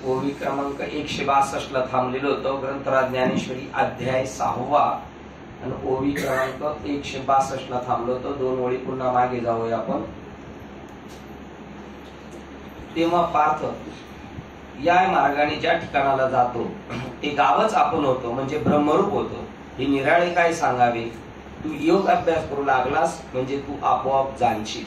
ओवी क्रमांक 162 ला थांबलेलो होतो. ग्रंथराज ज्ञानेश्वरी अध्याय 6 आणि ओवी क्रमांक 162 ला थांबलो होतो. 2 ओळी पुन्हा मागे जाऊया आपण. तेव्हा पार्थ या मार्गाने ज्या ठिकाणाला जातो ते गावच आपण होतो, म्हणजे ब्रह्मरूप होतो. हे निराळे काय सांगावे. तू योग अभ्यास करू लागलास म्हणजे तू आपोआप जाणशील.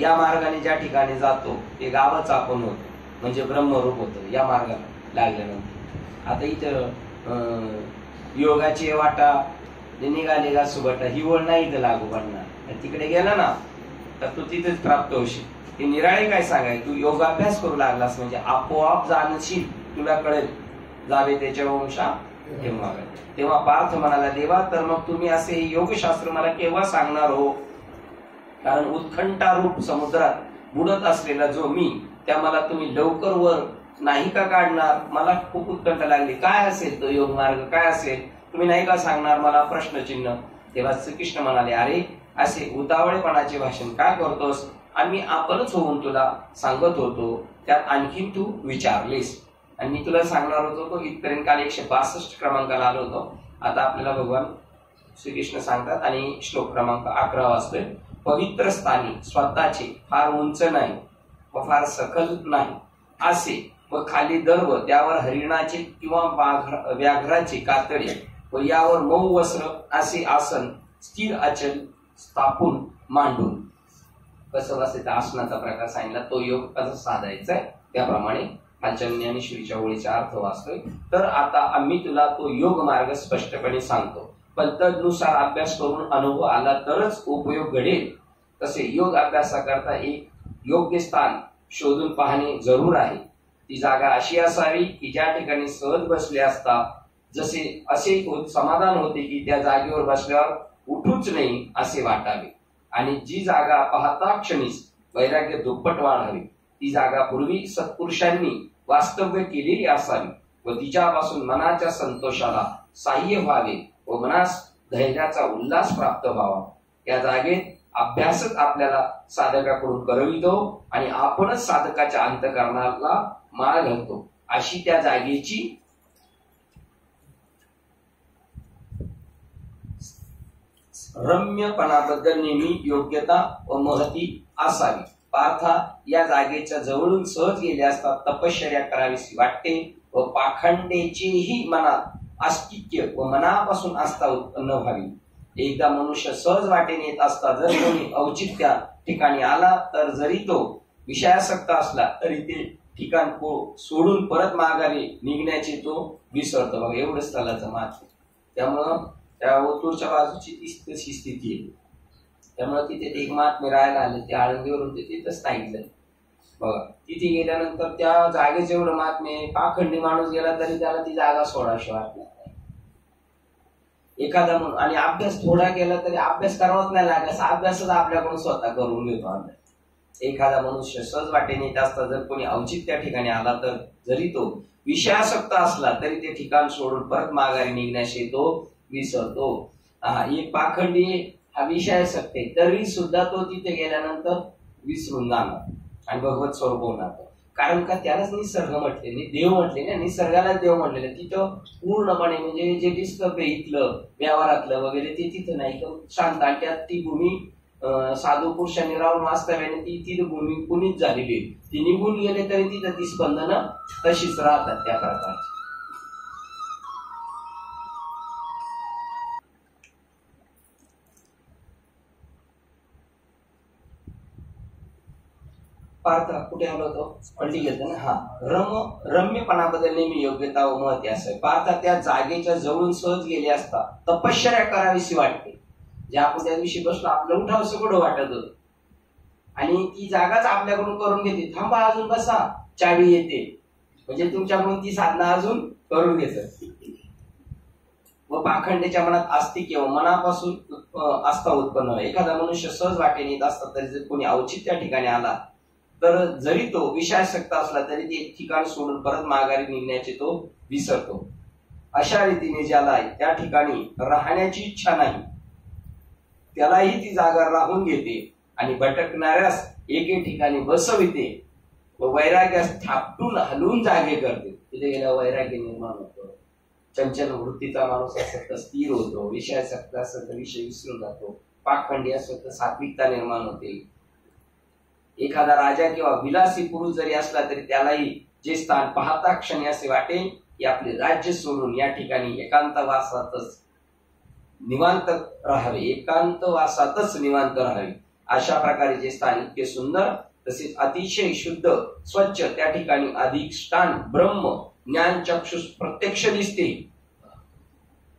या मार्गाने ज्या ठिकाणी जातो ते गावच आपण होतो, म्हणजे ब्रह्मरूप होतं या मार्गाला लागल्यानंतर. आता इथं योगाची वाटा निघाले का सुबटा ही ओळ नाही इथं लागू पडणार. तिकडे गेला ना तर तू तिथेच प्राप्त होशील. हे निराळे काय सांगाय. तू योगाभ्यास करू लागलास म्हणजे आपोआप जाणशील, तुला कळेल. जावे त्याच्या वंशा तेव्हा पार्थ म्हणाला, देवा तर मग तुम्ही असे योगशास्त्र मला केव्हा सांगणार हो. कारण उत्कंठारूप समुद्रात बुडत असलेला जो मी, त्या मला तुम्ही लवकर वर नाही का काढणार. मला खूप उत्कंठ लागली. काय असेल तो योग मार्ग, काय असेल तुम्ही नाही का सांगणार मला. प्रश्नचिन्ह. तेव्हा श्रीकृष्ण म्हणाले, अरे असे उतावळेपणाचे भाषण काय करतोस. आम्ही आपणच होऊन तुला सांगत होतो, त्यात आणखीन तू विचारलेस. आणि मी तुला सांगणार होतो तो इथपर्यंत काल 162 क्रमांकाला आलो होतो. आता आपल्याला भगवान श्रीकृष्ण सांगतात आणि श्लोक क्रमांक 11 वाचतोय. पवित्र स्थानी स्वतःचे फार उंच नाही व फार सखल नाही असे व खाली दर्व, त्यावर हरिणाचे किंवा व्याघ्राचे कातडे व यावर मऊ वस्त्र असे आसन स्थिर अचल स्थापून मांडून. कसं बसायचं आसनाचा प्रकार सांगितला. तो योग कसा साधायचा आहे त्याप्रमाणे खालच्या ज्ञानेश्वरीच्या ओळीचा अर्थ वाचतोय. तर आता आम्ही तुला तो योग मार्ग स्पष्टपणे सांगतो, पण तदनुसार अभ्यास करून अनुभव आला तरच उपयोग घडेल. तसे योग अभ्यासाकरता एक योग्य स्थान शोधून पाहणे जरूर आहे. ती जागा अशी असावी की ज्या ठिकाणी सहज बसले असता जसे असे समाधान होते की त्या जागेवर बसल्यावर उठूच नाही असे वाटावे. आणि जी जागा पाहता क्षणीच वैराग्य दुप्पट वाढावे, ती जागा पूर्वी सत्पुरुषांनी वास्तव्य केलेली असावी व तिच्यापासून मनाच्या संतोषाला साह्य व्हावे व मनास धैर्याचा उल्हास प्राप्त व्हावा. या जागेत अभ्यासच आपल्याला साधकाकडून करवितो आणि आपणच साधकाच्या अंतःकरणाला माळ घालतो. अशी त्या जागेची रम्यपणाबद्दल नेहमी योग्यता व महती असावी. पार्था या जागेच्या जवळून सहज गेले असता तपश्चर्या करावीशी वाटते व पाखंडेचेही मनात अस्तित्व व मनापासून आस्था उत्पन्न व्हावी. एकदा मनुष्य सहज वाटेने येत असता जर कोणी औचित्य ठिकाणी आला तर जरी तो विषयासक्त असला तरी ते ठिकाण सोडून परत माघारी निघण्याचे तो विसरतो. बघा एवढंच त्यालाचं मात्र. त्यामुळं त्या ओतूरच्या बाजूची तशी स्थिती आहे. त्यामुळे तिथे एक महात्मे राहायला आले, ते आळंदीवरून तिथंच सांगितलं. बघा तिथे गेल्यानंतर त्या जागेचे एवढं महात्मे, पाखंडी माणूस गेला तरी त्याला ती जागा सोडाशी वाटणार नाही. एखादा म्हणून आणि अभ्यास थोडा केला तरी अभ्यास करावाच नाही लागत. अभ्यासच आपल्याकडून स्वतः करून घेतो अभ्यास. एखादा मनुष्य सहज वाटेने येत असता जर कोणी औचित्य त्या ठिकाणी आला तर जरी तो विषयासक्त असला तरी ते ठिकाण सोडून परत माघारी निघण्याशी तो विसरतो. एक पाखंडी हा विषयासक्त आहे तरी सुद्धा तो तिथे गेल्यानंतर विसरून जाणार आणि भगवत स्वरूप होणार. कारण का त्यालाच निसर्ग म्हटले, देव म्हटले ना, निसर्गालाच देव म्हटलेले. तिथं पूर्णपणे म्हणजे जे डिस्टर्ब आहे इथलं व्यवहारातलं वगैरे ते तिथं नाही. शांत आणि त्यात ती भूमी साधू पुरुषांनी राहून वास्तव्याने ती भूमी पुनीत झालेली आहे. ती निघून गेले तरी तिथं ती स्पंदनं तशीच राहतात त्या प्रकारची. पार्थ कुठे आलो होतो पलटी घेतो ना. रम्यपणाबद्दल नेहमी योग्यता व महती असावी. पार्थ त्या जागेच्या जवळून सहज गेले असता तपश्चर्या करावीशी वाटते. जे आपण त्या दिवशी बसलो आपलं उठावं कुठं वाटत होत आणि ती जागाच आपल्याकडून करून घेते. थांबा अजून बसा, चावी येते. म्हणजे तुमच्याकडून ती साधना अजून करून घेत. व पाखंडेच्या मनात अस्तित्व मनापासून आस्था उत्पन्न होईल. एखादा मनुष्य सहज वाटेने येत असता तरी जर कोणी औचित्य ठिकाणी आला तर जरी तो विषयासक्त असला तरी ते ठिकाण सोडून परत माघारी निघण्याचे तो विसरतो. अशा रीतीने ज्याला त्या ठिकाणी राहण्याची इच्छा नाही त्यालाही ती जागा राहून घेते आणि भटकणाऱ्यास एके ठिकाणी बसविते वैराग्य थापटून हलवून जागे करते. तिथे गेल्यावर वैराग्य निर्माण होतं. चंचल वृत्तीचा माणूस असेल तर स्थिर होतो, विषयासक्त असेल तर विषय विसरून जातो, पाखंडी असेल तर सात्विकता निर्माण होते. एखादा राजा किंवा विलासी पुरुष जरी असला तरी त्यालाही जे स्थान पाहता क्षणी असे वाटेल की आपले राज्य सोडून या ठिकाणी एकांतवासातच निवांत राहावे, एकांतवासातच निवांत राहावे. अशा प्रकारे जे स्थान इतके सुंदर तसेच अतिशय शुद्ध स्वच्छ, त्या ठिकाणी अधिष्ठान ब्रह्म ज्ञान चक्षुष प्रत्यक्ष दिसते.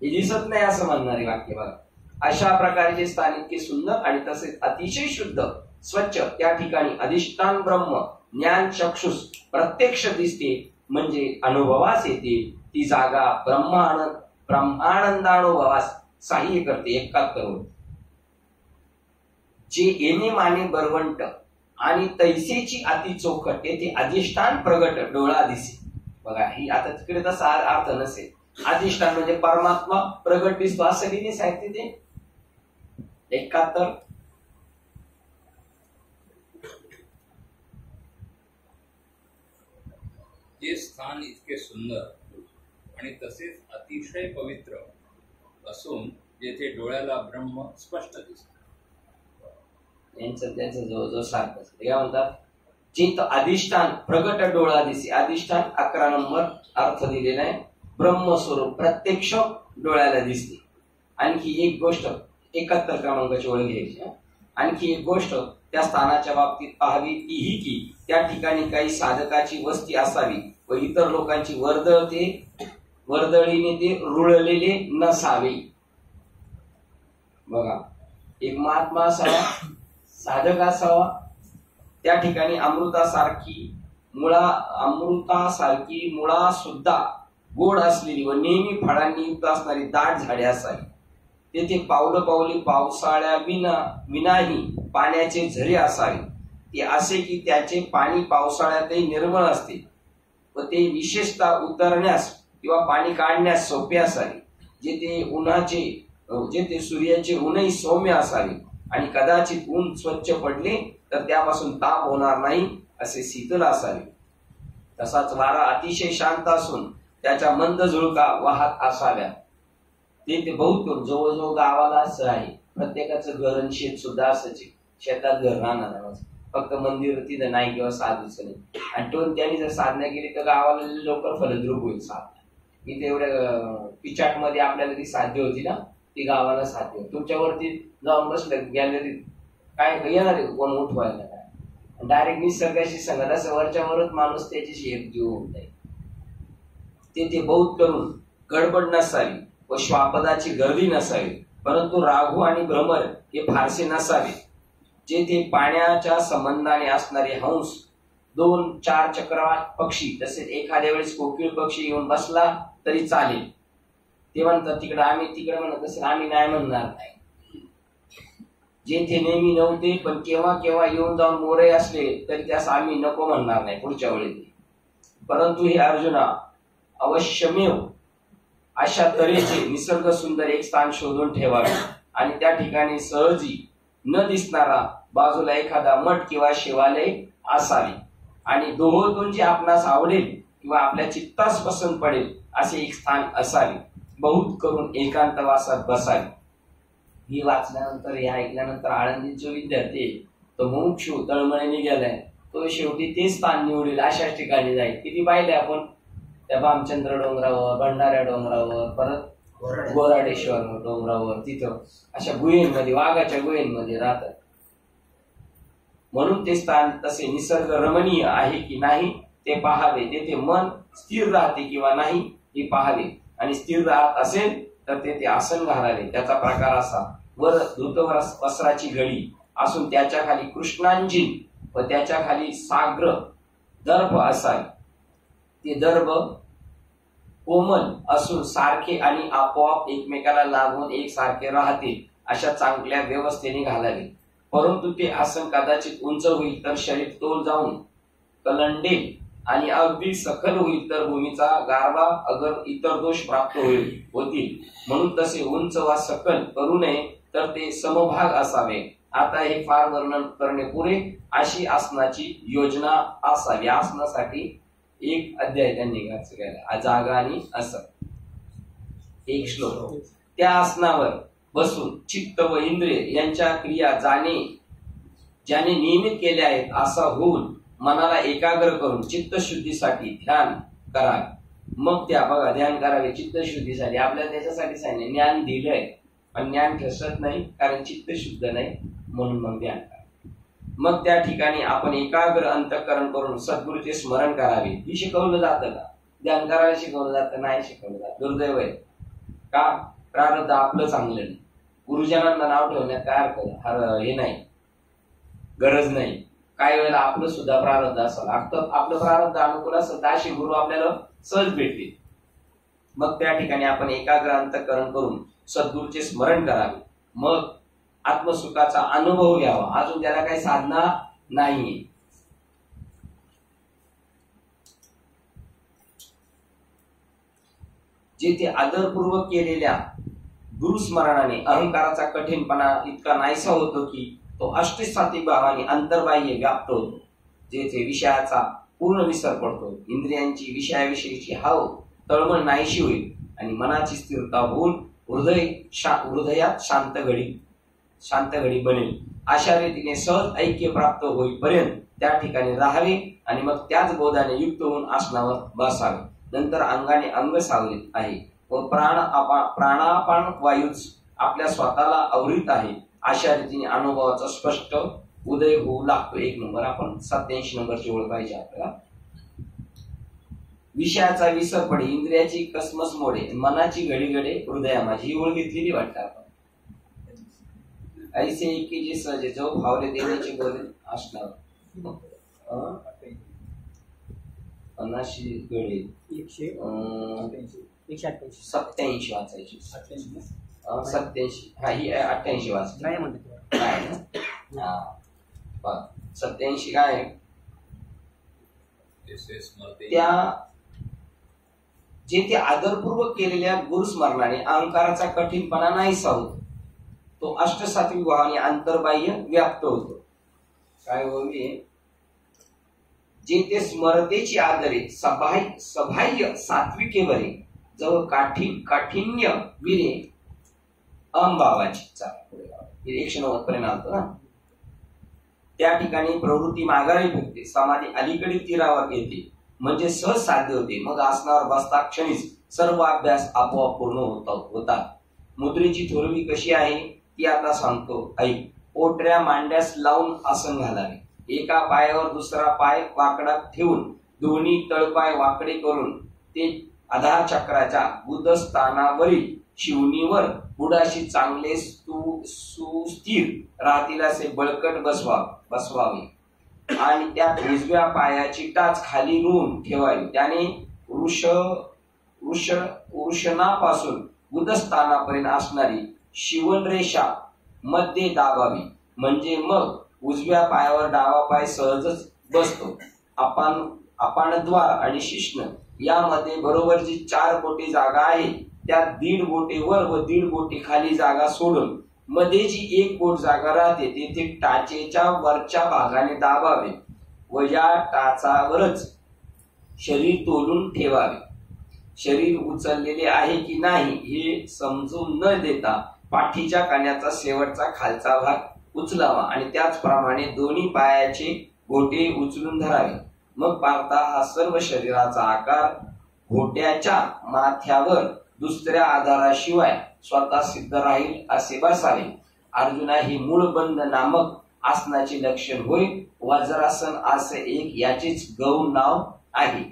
हे दिसत नाही असं म्हणणारे वाक्य बघा. अशा प्रकारचे स्थान इतके सुंदर आणि तसेच अतिशय शुद्ध स्वच्छ, त्या ठिकाणी अधिष्ठान ब्रह्म ज्ञान चक्षुष प्रत्यक्ष दिसते म्हणजे अनुभवास येते. ती जागा ब्रह्मानंदानुभवास सहाय्य करते. 71 जे येणे माने बरवंट आणि तैसेची अति चोखट येथे अधिष्ठान प्रगट डोळा दिसे. बघा, ही आता तिकडे तसा अर्थ नसेल. अधिष्ठान म्हणजे परमात्मा प्रगट दिसतो असं लिहिणे साहित्य ते 71. जे स्थान इतके सुंदर आणि तसेच अतिशय पवित्र असून जेथे डोळ्याला ब्रह्म स्पष्ट दिसतो. यांचं त्याचं जवळजवळ सारखं. काय म्हणतात? चित्त अधिष्ठान प्रगट डोळा दिसे. अधिष्ठान 11 नंबर अर्थ दिलेला आहे. ब्रह्मस्वरूप प्रत्यक्ष डोळ्याला दिसते. आणखी एक गोष्ट 71 क्रमांकाची ओळख घ्यायची. आणखी एक गोष्ट त्या स्थानाच्या बाबतीत पाहावी ती ही की त्या ठिकाणी काही साधकाची वस्ती असावी व इतर लोकांची वर्दळीने ते रुळलेले नसावे. बघा, एक महात्मा असावा, साधक असावा, त्या ठिकाणी अमृतासारखी मुळा सुद्धा गोड असलेली व नेहमी फळांनी युक्त असणारी दाट झाडे असावी. तेथे पावली पावसाळ्या विनाही पाण्याचे झरे असावे. ते असे की त्याचे पाणी पावसाळ्यातही निर्मळ असते व ते विशेषतः उतरण्यास किंवा पाणी काढण्यास सोपे असावे. जेथे सूर्याचे ऊनही सौम्य असावे आणि कदाचित ऊन स्वच्छ पडले तर त्यापासून ताप होणार नाही असे शीतल असावे. तसाच वारा अतिशय शांत असून त्याच्या मंद झुळका वाहत असाव्या. ते बहुत करून जवळजवळ गावाला असं आहे. प्रत्येकाचं घर आणि शेत सुद्धा असंच. शेतात घर राहणार आहे, फक्त मंदिर तिथं नाही किंवा साधूच नाही. आणि तो त्यांनी जर साधना केली तर गावाला लवकर फलद्रूप होईल साधना. इथे एवढ्या पिचाट मध्ये आपल्याला ती साध्य होती ना, ती गावाला साध्य होती. तुमच्यावरती जाऊन बसलं गॅलरीत काय येणार आहे कोण उठवायला काय, डायरेक्ट निसर्गाशी सांगत असं वरच्यावरच माणूस त्याच्याशी एकजीव होत नाही. ते बहुत करून गडबड नसावी व श्वापदाची गर्दी नसावी, परंतु राहू आणि भ्रमर हे फारसे नसावे. जेथे पाण्याच्या संबंधाने असणारे हंस, 2-4 चक्रवात पक्षी तसेच एखाद्या वेळेस कोकिळ पक्षी येऊन बसला तरी चालेल. ते म्हणतात तिकडे आम्ही म्हणत असेल, आम्ही नाही म्हणणार नाही. जेथे नेहमी नव्हते पण केव्हा केव्हा येऊन जाऊन मोरे असले तरी त्यास आम्ही नको म्हणणार नाही पुढच्या वेळी. परंतु हे अर्जुना, अवश्यमेव अशा तऱ्हेचे निसर्ग सुंदर एक स्थान शोधून ठेवावे आणि त्या ठिकाणी सहजी न दिसणारा बाजूला एखादा मठ किंवा शिवालय असावे आणि दोहोतून जे आपणास आवडेल किंवा आपल्या चित्तास पसंत पडेल असे एक स्थान असावे. बहुत करून एकांतवासात बसावे. ही वाचल्यानंतर हे ऐकल्यानंतर आळंदीचे विद्यार्थी तो मुमुक्षू तळमळीने गेलाय, तो शेवटी ते स्थान निवडेल अशाच ठिकाणी जाईल. किती पाहिले आपण त्या भामचंद्र डोंगरावर, भंडाऱ्या डोंगरावर, परत गोराडेश्वर डोंगरावर, तिथं अशा गुहेंमध्ये, वाघाच्या गुहेंमध्ये राहतात. म्हणून ते स्थान तसे निसर्ग रमणीय आहे की नाही ते पाहावे. तेथे मन स्थिर राहते किंवा नाही हे पाहावे आणि स्थिर राहत असेल तर तेथे आसन घालावे. त्याचा प्रकार असा: वर धृत वस्त्राची घडी असून त्याच्या खाली कृष्णांजीन व त्याच्या खाली साग्र दर्भ असावे. ते दर्भ कोमल असून सारखे आणि आपोआप एकमेकाला लागून एकसारखे राहतील अशा चांगल्या व्यवस्थेने घालावे. परंतु ते आसन कदाचित उंच होईल तर शरीर तोल जाऊन कलंडेल आणि अगदी सखल होईल तर भूमीचा गारवा अगर इतर दोष प्राप्त होतील. म्हणून तसे उंच वा सकल करू नये तर ते समभाग असावे. आता हे फार वर्णन करणे पुरे, अशी आसनाची योजना असावी. आसनासाठी एक अध्याय त्यांनी केला, जागा आणि आसन. एक श्लोक. त्या आसनावर बसून चित्त व इंद्रिय यांच्या क्रिया ज्याने नियमित केल्या आहेत असा होऊन मनाला एकाग्र करून चित्तशुद्धीसाठी ध्यान करावे. मग त्या बघा ध्यान करावे चित्तशुद्धीसाठी. आपल्याला त्याच्यासाठी सांगितले, ज्ञान दिलंय पण ज्ञान ठसत नाही, कारण चित्त शुद्ध नाही, म्हणून मग ध्यान करावे. मग त्या ठिकाणी आपण एकाग्र अंतःकरण करून सद्गुरूचे स्मरण करावे. ही शिकवलं जातं का? ध्यान करायला शिकवलं जातं? नाही शिकवलं जात. दुर्दैव आहे. का? प्रारब्ध आपलं चांगलं नाही. गुरुजनांना नाव ठेवण्यात काय अर्थ हे नाही, गरज नाही. काही वेळेला आपलं सुद्धा प्रारब्ध असेल, आपलं प्रारब्ध अनुकूल असेल, असे गुरु आपल्याला सहज भेटतील. मग त्या ठिकाणी आपण एकाग्र अंतःकरण करून सद्गुरूचे स्मरण करावे. मग आत्मसुखाचा अनुभव घ्यावा. अजून त्याला काही साधना नाही. जेथे आदरपूर्वक केलेल्या गुरुस्मरणाने अहंकाराचा कठीणपणा इतका नाहीसा होतो की तो अष्टसात्विक भावाने अंतर्बाह्य व्याप्त होतो. जेथे विषयाचा पूर्ण विसर पडतो, इंद्रियांची विषयाविषयीची हाव तळमळ नाहीशी होईल आणि मनाची स्थिरता होऊन हृदयात शांत घडी बनेल. अशा रीतीने सहज ऐक्य प्राप्त होईपर्यंत त्या ठिकाणी राहावे आणि मग त्याच बोधाने युक्त होऊन आसनावर बसावे. नंतर अंगाने अंग सावले आहे व प्राणापान वायूच आपल्या स्वतःला आवरीत आहे, अशा रीतीने अनुभवाचा स्पष्ट उदय होऊ लागतो. 1 नंबर. आपण 87 नंबरची ओळ पाहिजे आपल्याला. विषयाचा विसर पडे, इंद्रियाची कसमस मोडे, मनाची घडी हृदया माझी. ही ओळ घेतलेली वाटतं आपण. ऐसे एके जे सजे जो भावले देण्याचे बोले असणार. 50 गडे 187 वाचायची. 87. हा ही 88 वाचायची. नाही म्हणते 87 काय? त्या जेथे आदरपूर्वक केलेल्या गुरुस्मरणाने अहंकाराचा कठीणपणा नाहीसा होतो, तो अष्टसात्विक भावाने अंतर्बाह्य व्याप्त होतो. काय होईल? जेथे स्मरतेची आदरे सबाह्य सात्विके बरे, जवळ काठिन्य विरे अहंभावाची. 190 पर्यंत आलतो ना. त्या ठिकाणी प्रवृत्ती माघारी फुटते, समाधी अलीकडील तीरावर येते, म्हणजे सहज साध्य होते. मग आसनावर बसता क्षणीच सर्व अभ्यास आपोआप पूर्ण होतात. मुद्रेची थोरवी कशी आहे ती आता सांगतो, ऐक. पोटऱ्या मांड्यास लावून आसन घालावे. एका पायावर दुसरा पाय वाकडा ठेवून दोन्ही तळपाय वाकडे करून ते आधार चक्राच्या गुदस्थानावरील शिवणीवर बुडाशी चांगले सुस्थिर राहतील असे बळकट बसवावे आणि त्यात उजव्या पायाची टाच खाली रोवून ठेवावी. त्याने वृषणापासून गुदस्थानापर्यंत असणारी शिवणरेषा मध्ये दाबावी, म्हणजे मग उजव्या पायावर डावा पाय सहजच बसतो. अपानद्वार आणि शिश्न यामध्ये बरोबर जी 4 बोटे जागा आहे त्यात 1.5 बोटे वर व 1.5 बोटे खाली जागा सोडून मध्ये जी 1 बोट जागा राहते तेथे टाचेच्या वरच्या भागाने दाबावे व या टाचावरच शरीर तोलून ठेवावे. शरीर उचललेले आहे की नाही हे समजून न देता पाठीच्या कान्याचा शेवटचा खालचा भाग उचलावा आणि त्याचप्रमाणे दोन्ही पायाचे घोटे उचलून धरावे. मग पाहता हा सर्व शरीराचा आकार घोट्याच्या माथ्यावर दुसऱ्या आधाराशिवाय स्वतः सिद्ध राहील असे बसावे. अर्जुना ही मूळबंध नामक आसनाचे लक्षण होय. वज्रासन असे एक याचेच गौण नाव आहे.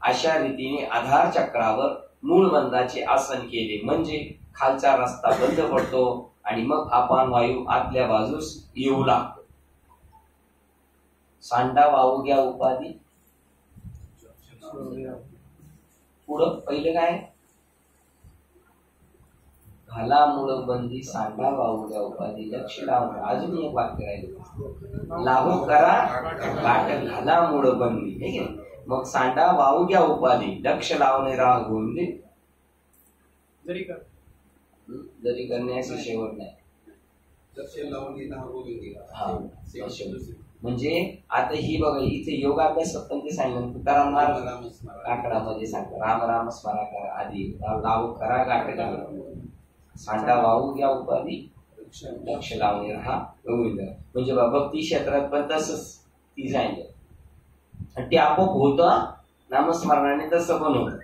अशा रीतीने आधार चक्रावर मूळबंधाचे आसन केले म्हणजे खालचा रस्ता बंद पडतो आणि मग अपान वायू आतल्या बाजूस येऊ लागतो. सांडा वावग्या उपाधी. पुढं पहिलं काय? घाला मूळबंदी सांडा वावग्या उपाधी लक्ष लावून. अजून एक वाक्य राहिलं, लागू करा गाठ घाला मूळबंदी. ठीक आहे. मग सांडा वावग्या उपाधी लक्ष लावणे राह गोविंदे. जरी करण्याचे शेवट नाही. म्हणजे आता ही बघा इथे योगाभ्यासात पण ते सांगितलं तुकाराम महाराज काकडामध्ये सांगतात राम राम स्मरा करा आधी लावू करा गाठ घाला सांडा वाहू घ्या उपाधी लक्ष लावणे राहा गोविंद. म्हणजे भक्ती क्षेत्रात पण तसंच ती सांगितलं आणि ते आपोआप होतं नामस्मरणाने. तसं पण होतं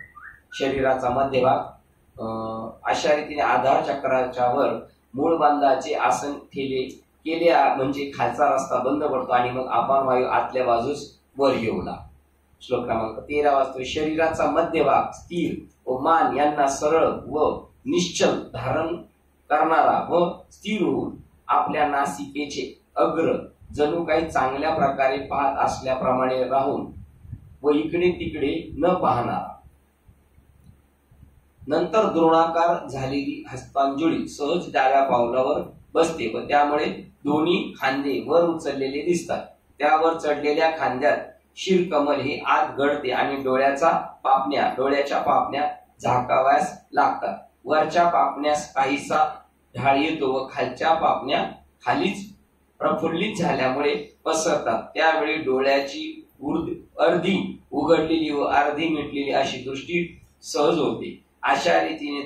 शरीराचा मध्यभाग अशा रीतीने आधार चक्राच्या वर मूळ बांधाचे आसन केले म्हणजे खालचा रस्ता बंद पडतो आणि मग आपण वायू आतल्या बाजूस वर येऊ लागतो. श्लोक क्रमांक 13 वाजतो. शरीराचा मध्यभाग स्थिर व मान यांना सरळ व निश्चल धारण करणारा व स्थिर होऊन आपल्या नासिकेचे अग्र जणू काही चांगल्या प्रकारे पाहत असल्याप्रमाणे राहून व इकडे तिकडे न पाहणारा. नंतर द्रोणाकार झालेली हस्तांजली सहज डाव्या पावलावर बसते व त्यामुळे दोन्ही खांदे वर उचललेले दिसतात. त्यावर चढलेल्या खांद्यात शिरकमल हे आत गळते आणि डोळ्याच्या पापण्या झाकाव्यास लागतात. वरच्या पापण्यास काहीसा ढाळ येतो व खालच्या पापण्या खालीच प्रफुल्लित झाल्यामुळे पसरतात. त्यावेळी डोळ्याची अर्धी उघडलेली व अर्धी मिटलेली अशी दृष्टी सहज होते. अशा रीतीने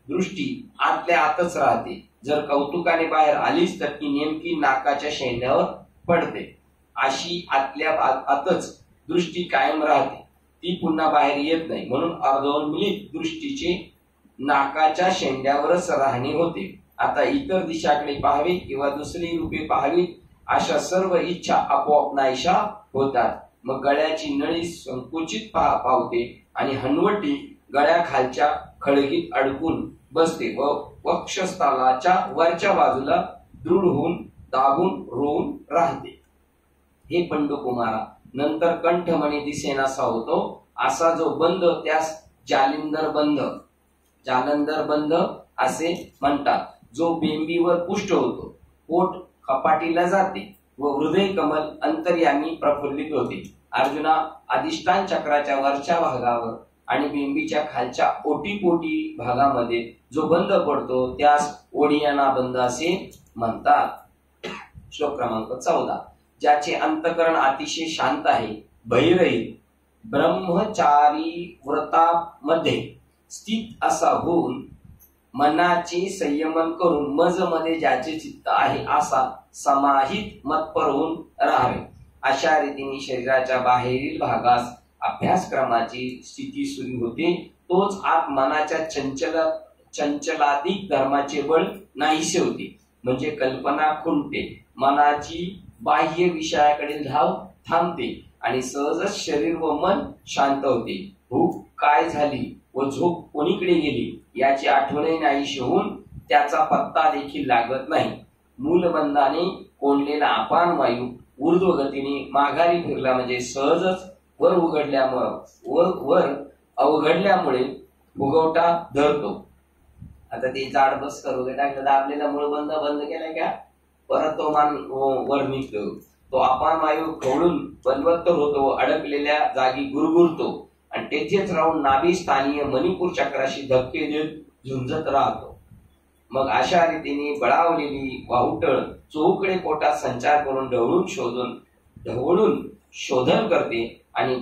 दृष्टी आतल्या आतच राहते. जर कौतुकाने बाहेर आलीच तर ती नेमकी नाकाच्या शेंड्यावर पडते. अशी आतल्या आतच दृष्टी कायम राहते, ती पुन्हा बाहेर येत नाही. म्हणून अर्धोन्मिलित दृष्टीचे नाकाच्या शेंड्यावरच राहणे होते. आता इतर दिशाकडे पाहावे किंवा दुसरी रूपे पाहावी अशा सर्व इच्छा आपोआप नाहीशा होतात. मग गळ्याची नळी संकुचित पावते आणि हनवटी गळ्याखालच्या खळगीत अडकून बसते व वक्षस्थलाच्या वरच्या बाजूला दृढ होऊन दाबून रोवून राहते. हे पंडुकुमारा, नंतर कंठमणी दिसेनासा होतो. असा जो बंध त्यास जालिंदर बंध असे म्हणतात. जो बेंबीवर पुष्ट होतो, पोट कपाटीला जाते व हृदय कमल अंतर्यामी प्रफुल्लित होते. अर्जुना, अधिष्ठान चक्राच्या वरच्या भागावर आणि बिंबीच्या खालच्या ओटीपोटी भागामध्ये जो बंध पडतो त्यास ओडियाना बंध असे म्हणतात. श्लोक क्रमांक 14. ज्याचे अंतकरण अतिशय शांत आहे, भयरहित, ब्रह्मचारी व्रतामध्ये स्थित असा होऊन मनाचे संयमन करून मज मध्ये ज्याचे चित्त आहे असा समाहित मतपर होऊन राहावे. अशा रीतीने शरीराच्या बाहेरील भागास अभ्यासक्रमाची स्थिती सुरू होते. तोच आत मनाच्या चंचलाधिक धर्माचे बळ नाहीसे होते. म्हणजे कल्पना खुंटते, मनाची बाह्य विषयाकडे धाव थांबते आणि सहजच शरीर व मन शांत होते. भूक काय झाली व झोप कोणीकडे गेली याची आठवणही नाहीशी होऊन त्याचा पत्ता देखील लागत नाही. मूलबंधाने कोंडलेला अपान वायू ऊर्ध्व गतीने माघारी फिरला म्हणजे सहजच वर अवघडल्यामुळे फुगवटा धरतो. आता ते जाड बस करू टाकलं, दाबलेला मूळबंध बंद केला का परत तो मान वर निघतो. तो अपान वायू खवळून बलवत्तर होतो व अडकलेल्या जागी गुरगुरतो आणि तेथेच राहून नाभी स्थानीय मणिपूर चक्राशी धक्के देत झुंजत राहतो. मग अशा रीतीने बळावलेली वाहुटळ चोहूकडे पोटात संचार करून ढवळून शोधन करते आणि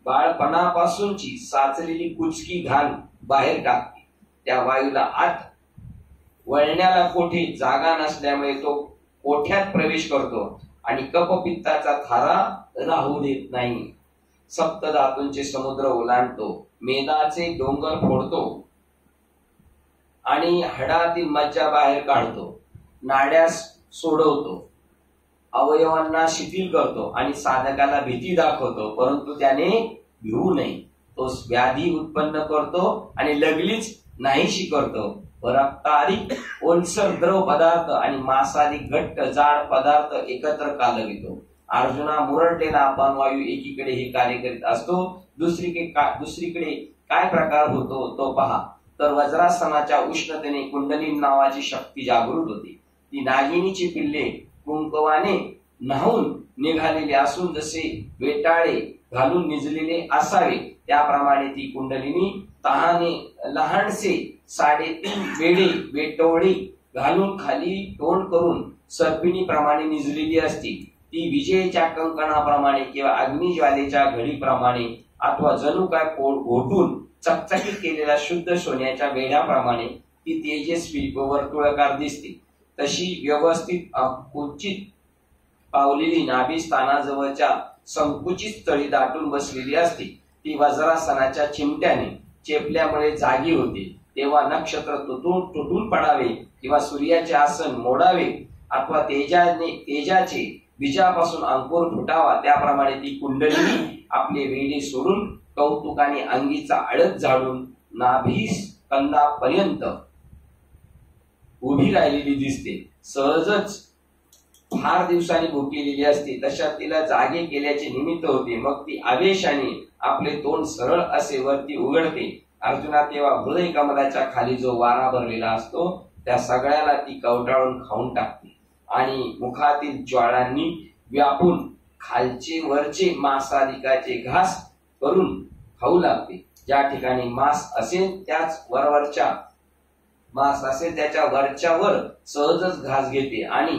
बाळपणापासूनची साचलेली कुचकी घाण बाहेर टाकते. त्या वायूला आत वळण्याला कोठे जागा नसल्यामुळे तो कोठ्यात प्रवेश करतो आणि कफपित्ताचा थारा राहू देत नाही. सप्तधातूंचे समुद्र ओलांडतो, मेदाचे डोंगर फोडतो आणि हडातील मज्जा बाहेर काढतो, नाड्यास सोडवतो, अवयवांना शिथिल करतो आणि साधकाला भीती दाखवतो, परंतु त्याने भिवू नये. तो व्याधी उत्पन्न करतो आणि लगलीच नाहीशी करतो. रक्ताधिक ओलसर द्रव पदार्थ आणि मांसाधिक घट्ट जाड पदार्थ एकत्र कालवितो. अर्जुना, मुरडलेला अपान वायू एकीकडे हे कार्य करीत असतो, दुसरीकडे काय प्रकार होतो तो पहा. तर वज्रासनाच्या उष्णतेने कुंडली नावाची शक्ती जागृत होती. ती नागिनीची पिल्ले कुंकवाने न्हावून निघालेले असून जसे वेटाळे घालून निजलेले असावे त्याप्रमाणे ती कुंडलिनी तहाने लहानसे 3.5 वेटोळी घालून खाली तोंड करून सर्पिणीप्रमाणे निजलेली असती, ती विजेच्या कंकणाप्रमाणे किंवा अग्निज्वालेच्या घडीप्रमाणे अथवा जणू काय पोट घोटून चकचकीत केलेल्या शुद्ध सोन्याच्या बेड्याप्रमाणे ती तेजस्वी व वर्तुळाकार दिसते. तशी व्यवस्थित कुचित पावलेली नाभिस्थानाजवळच्या संकुचित तळी दाटून बसलेली असते. ती वज्रासनाच्या चिमट्याने चेपल्यामुळे जागी होते. तेव्हा नक्षत्र तुटून पडावे किंवा सूर्याचे आसन मोडावे अथवा तेजाचे बीजापासून अंकुर फुटावा, त्याप्रमाणे ती कुंडलिनी आपले वेढे सोडून कौतुकाने अंगीचा आळत झाडून नाभीस कंदापर्यंत उभी राहिलेली दिसते. सहजच फार दिवसांनी भुकेलेली असते, तशा तिला जागे केल्याचे निमित्त होते. मग ती आवेशाने आपले तोंड सरळ असे वरती उघडते. अर्जुना, तेव्हा हृदय कमलाच्या खाली जो वारा भरलेला असतो त्या सगळ्याला ती कवटाळून खाऊन टाकते आणि मुखातील ज्वाळांनी व्यापून खालचे वरचे मांसादिकाचे घास करून खाऊ लागते. ज्या ठिकाणी मांस असेल त्याच वरवरच्या मांस असेल त्याच्या वरच्यावर सहजच घास घेते आणि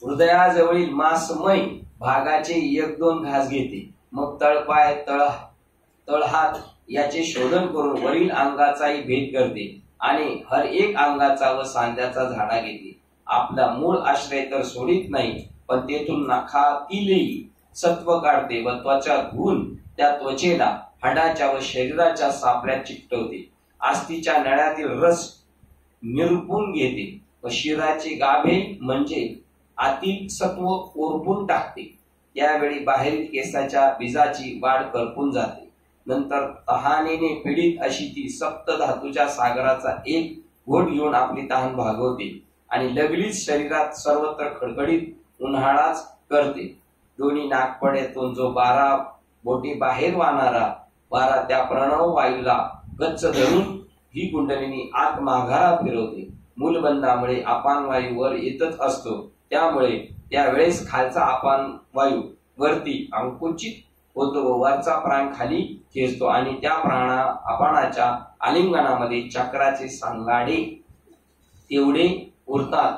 हृदयाजवळील मांसमय भागाचे 1-2 घास घेते. मग तळपाय तळहात याचे शोधन करून वरील अंगाचाही भेद करते आणि हर एक अंगाचा व सांध्याचा झाडा घेते. आपला मूळ आश्रय तर सोडित नाही, पण तेथून नखातीलही सत्व काढते व त्वचा धुवून त्या त्वचेला हाडाच्या व शरीराच्या सापड्यात चिकटवते. आस्तीच्या नळ्यातील रस निरपून घेते व शिराचे गाभे म्हणजे आतील सत्व ओरपून टाकते. त्यावेळी बाहेरील केसाच्या बीजाची वाढ करपून जाते. नंतर तहानेने पीडित अशी ती सप्त धातूच्या सागराचा एक घोट घेऊन आपली तहान भागवते आणि लगलीच शरीरात सर्वत्र खडखडीत उन्हाळाच करते. दोन्ही नागपड्यातून जो 12 बोटे बाहेर वाहणारा वारा त्या प्रणव वायूला गच्च धरून ही कुंडलिनी आत माघारा फिरवते. मूलबंधामुळे अपान वायू वर येतच असतो, त्यामुळे त्यावेळेस खालचा अपान वायू वरती अंकुचित होतो व वरचा प्राण खाली खेचतो आणि त्या अपानाच्या आलिंगनामध्ये चक्राचे सांगाडे तेवढे उरतात.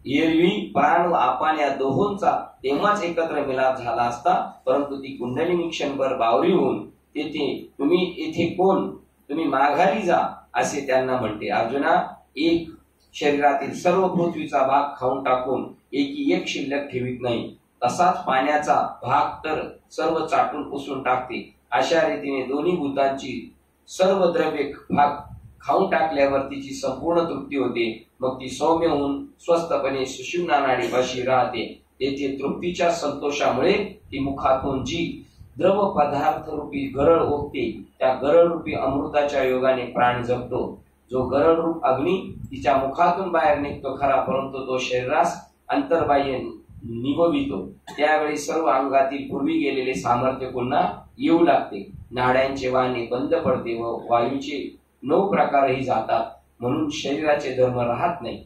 एरवी प्राण व अपान या दोहोंचा तेव्हाच एकत्र मिलाप झाला असता, परंतु ती कुंडलिनी क्षणभर बावरी होऊन तुम्ही येथे कोण, तुम्ही माघारी जा असे त्यांना म्हणते. अर्जुना, एक शरीरातील सर्व पृथ्वीचा भाग खाऊन टाकून एक शिल्लक ठेवीत नाही. तसाच पाण्याचा भाग तर सर्व चाटून पुसून टाकते. अशा रीतीने दोन्ही भूतांची सर्व द्रव्य भाग खाऊन टाकल्यावर तिची संपूर्ण तृप्ती होते. मग ती सौम्य होऊन स्वस्थपणे सुषुम्ना नाडीपाशी राहते. तेथे तृप्तीच्या संतोषामुळे ती मुखातून जी द्रव पदार्थ रूपी गरळ ओकते, त्या गरळ रूपी अमृताच्या योगाने प्राण जगतो. जो गरळ रूप अग्नी तिच्या मुखातून बाहेर निघतो खरा, परंतु तो शरीरास अंतर्बाह्य निववितो. त्यावेळी सर्व अंगातील पूर्वी गेलेले सामर्थ्य पुन्हा येऊ लागते. नाड्यांचे वाहने बंद पडते व वायूचे 9 प्रकारही जातात. म्हणून शरीराचे धर्म राहत नाही.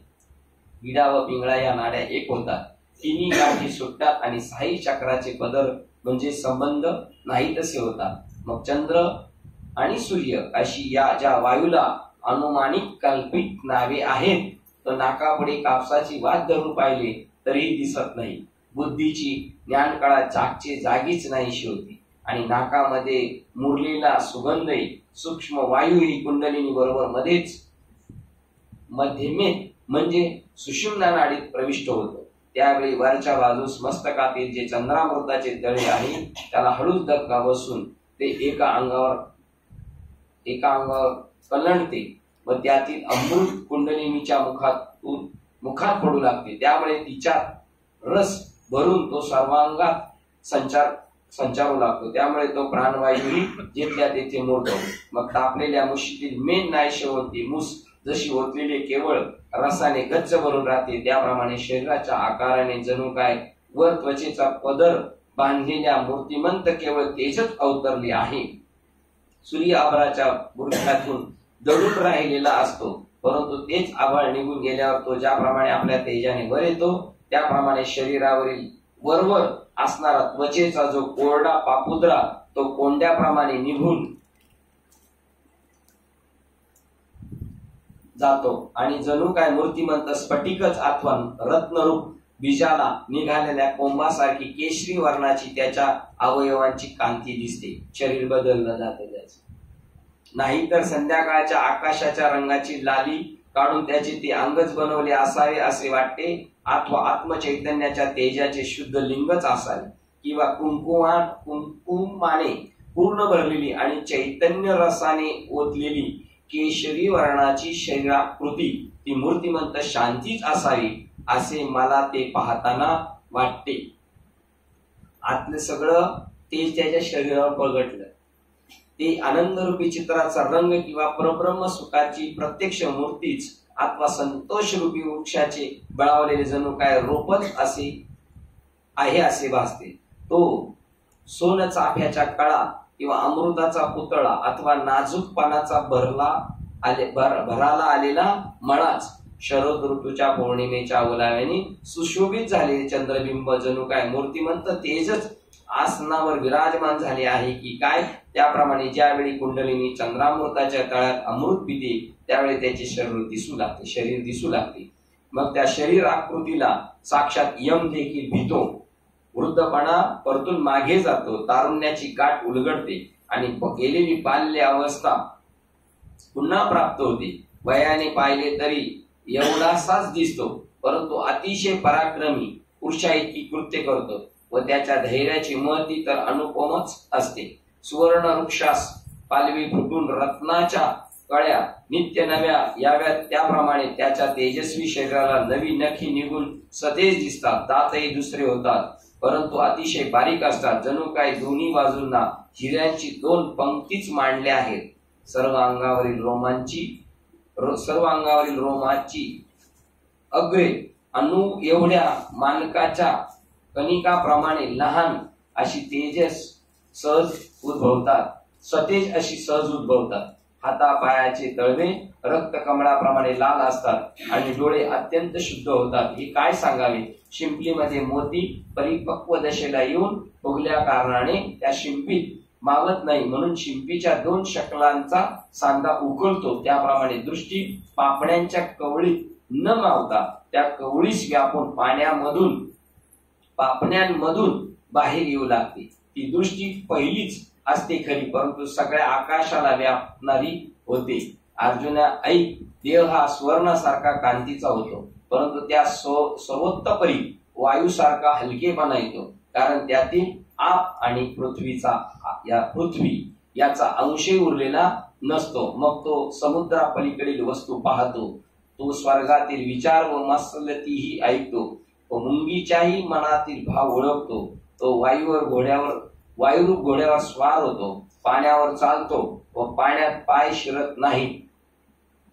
विडा व पिंगळा या नाड्या एक होतात. तिन्ही गाठी सुटतात आणि 6 चक्राचे पदर म्हणजे संबंध नाही तसे होतात. मग चंद्र आणि सूर्य अशी या ज्या वायूला अनुमानिक कल्पित नावे आहेत, तर नाकापुढे कापसाची वात धरून पाहिले तरीही दिसत नाही. बुद्धीची ज्ञानकळा जागीच नाहीशी होती आणि नाकामध्ये मुरलेला सुगंधही सूक्ष्म वायू ही कुंडलिनी बरोबर मध्यमेत म्हणजे सुषुम्ना नाडीत प्रविष्ट होतो. त्यावेळी वरच्या बाजूस मस्तकातील जे चंद्रामृताचे तळे आहे त्याला हळूच धक्का बसून ते एका अंगावर कलंडते व त्यातील अमृत कुंडलिनीच्या मुखात पडू लागते. त्यामुळे तिच्यात रस भरून तो सर्वांगात संचारू लागतो. त्यामुळे तो प्राणवायूही जिथल्या तेथे मोडतो. मग तापलेल्या मुशीतील मेन नाहीशी होती. मूस जशी ओतलेली केवळ रसाने गच्च भरून राहते, त्याप्रमाणे शरीराच्या आकाराने जणू काय वर त्वचेचा पदर बांधलेल्या मूर्तिमंत केवळ तेजच अवतरले आहे. सूर्य आभाळाच्या बुरख्यातून दडून राहिलेला असतो, परंतु तेच आभाळ निघून गेल्यावर तो ज्याप्रमाणे आपल्या तेजाने वर येतो, त्याप्रमाणे शरीरावरील वरवर असणारा त्वचेचा जो कोरडा पापुद्रा तो कोंड्याप्रमाणे निघून जातो आणि जणू काय मूर्तिमंत स्फटिकच आठवण रत्नरूप बीजाला निघालेल्या कोंबासारखी केशरी वर्णाची त्याच्या अवयवांची कांती दिसते. शरीर बदललं जातं त्याचं. नाहीतर संध्याकाळच्या आकाशाच्या रंगाची लाली काढून त्याचे ते अंगच बनवले असावे असे वाटते, अथवा आत्मचैतन्याच्या तेजाचे शुद्ध लिंगच असावे, किंवा कुंकुमाने पूर्ण भरलेली आणि चैतन्य रसाने ओतलेली केशरी वर्णाची शरीराकृती ती मूर्तिमंत शांतीच असावी असे मला ते पाहताना वाटते. आतलं सगळं तेज त्याच्या शरीरावर प्रगटलं. ते आनंदरूपी चित्राचा रंग किंवा परब्रह्म सुखाची प्रत्यक्ष मूर्तीच अथवा संतोष रूपी वृक्षाचे बळावलेले जणू काय रोपच असे आहे असे भासते. तो सोन चाफ्याच्या कळा किंवा अमृताचा पुतळा अथवा नाजूक पानाचा भराला आलेला मळाच शरद ऋतूच्या पौर्णिमेच्या ओलाव्याने सुशोभित झालेले चंद्रबिंब जणू काय मूर्तिमंत तेजच आसनावर विराजमान झाले आहे की काय. त्याप्रमाणे ज्यावेळी कुंडलिनी चंद्रामृताच्या तळ्यात अमृत पिते त्यावेळी त्याचे शरीर दिसू लागते. मग त्या शरीर आकृतीला साक्षात यम देखील भीतो. वृद्धपणा परतून मागे जातो, तारुण्याची गाठ उलगडते आणि गेलेली बाल्य अवस्था पुन्हा प्राप्त होते. वयाने पाहिले तरी एवढासाच दिसतो, परंतु अतिशय पराक्रमी पुरुषा इतकी कृत्य करतो व त्याच्या धैर्याची महती तर अनुपमच असते. सुवर्ण वृक्षास पालवी फुटून रत्नाच्या कळ्या नित्य नव्या याव्यात त्याप्रमाणे त्याच्या तेजस्वी शरीराला नवी नखी निघून सतेज दिसतात. दातही दुसरे होतात, परंतु अतिशय बारीक असतात, जणू काय दोन्ही बाजूंना हिऱ्यांची 2 पंक्तीच मांडल्या आहेत. सर्व अंगावरील रोमाची अग्रे अणु एवढ्या मानकाच्या कणिकाप्रमाणे लहान अशी सतेज अशी सहज उद्भवतात. हातापायाचे तळवे रक्तकमळाप्रमाणे लाल असतात आणि डोळे अत्यंत शुद्ध होतात. हे काय सांगावे. शिंपलीमध्ये मोती परिपक्व दशेला येऊन उगल्या कारणाने त्या शिंपीत मावत नाही, म्हणून शिंपीच्या 2 शकलांचा सांगा उकळतो. त्याप्रमाणे दृष्टी पापण्यांच्या कवळीत न मावता त्या कवळीस व्यापून पापण्यांमधून बाहेर येऊ लागते. ती दृष्टी पहिलीच असते खरी, परंतु सगळ्या आकाशाला व्यापणारी होते. अर्जुना ऐक, देह हा स्वर्णासारखा कांतीचा होतो, परंतु त्या सर्वोत्तपरी वायूसारखा हलकेपणा येतो, कारण त्यातील आप आणि पृथ्वी याचा अंशही उरलेला नसतो. मग तो समुद्रापलीकडील वस्तू पाहतो, तो स्वर्गातील विचार व मसलतीही ऐकतो, व मुंगीच्याही मनातील भाव ओळखतो. तो वायुरूप घोड्यावर स्वार होतो, पाण्यावर चालतो व पाण्यात पाय शिरत नाही.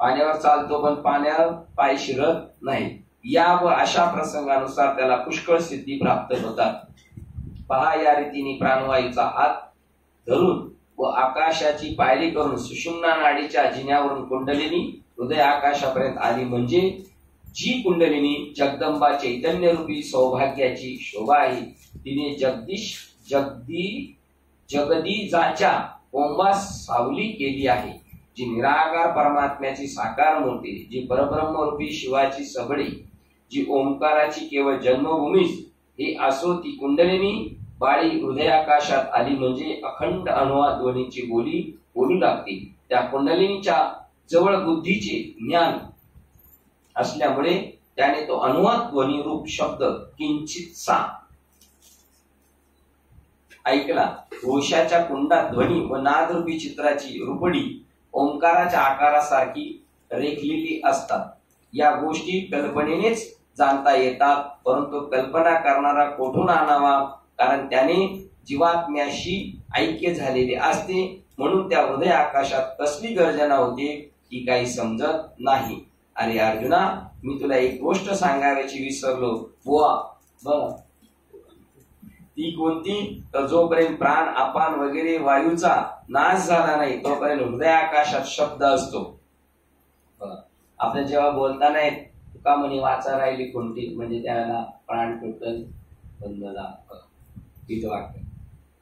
पाण्यावर चालतो पण पाण्यावर पाय शिरत नाही. या व अशा प्रसंगानुसार त्याला पुष्कळ सिद्धी प्राप्त होतात. पहा, या रीतीने प्राणवायूचा हात धरून व आकाशाची पायरी करून सुषुम्ना नाडीच्या जिन्यावरून कुंडलिनी हृदय आकाशापर्यंत आली. म्हणजे जी कुंडलिनी जगदंबा चैतन्यरूपी सौभाग्याची शोभा आहे, तिने जगदीजाच्या कोंबास सावली केली आहे. जी निराकार परमात्म्याची साकार मूर्ती, जी परब्रह्मरूपी शिवाची सबळी, जी ओंकाराची केवळ जन्मभूमीच हे असो, ती कुंडलिनी बाळी हृदयाकाशात आली म्हणजे अखंड अनुवाद ध्वनीची बोली बोलू लागते. त्या कुंडलिनीच्या जवळ बुद्धीचे ज्ञान असल्यामुळे त्याने तो अनुवाद ध्वनी रूप शब्द किंचितसा ऐकला. घोषाच्या कुंडात ध्वनी व नादरूपी चित्राची रुपडी ओंकाराच्या आकारासारखी रेखलेली असतात. या गोष्टी कल्पनेनेच जाणता येतात, परंतु कल्पना करणारा कोठून आणावा, कारण त्याने जीवात्म्याशी ऐक्य झालेले असते. म्हणून त्या हृदय आकाशात कसली गर्जना होते ही काही समजत नाही. अरे अर्जुना, मी तुला एक गोष्ट सांगायची विसरलो बुवा. बघ ती कोणती, तर जोपर्यंत प्राण अपान वगैरे वायूचा नाश झाला नाही तोपर्यंत हृदय आकाशात शब्द असतो. आपल्या जेव्हा बोलताना तुका म्हणे वाचा राहिली कोणती, म्हणजे त्याला प्राण टोटल बंद वाक्य.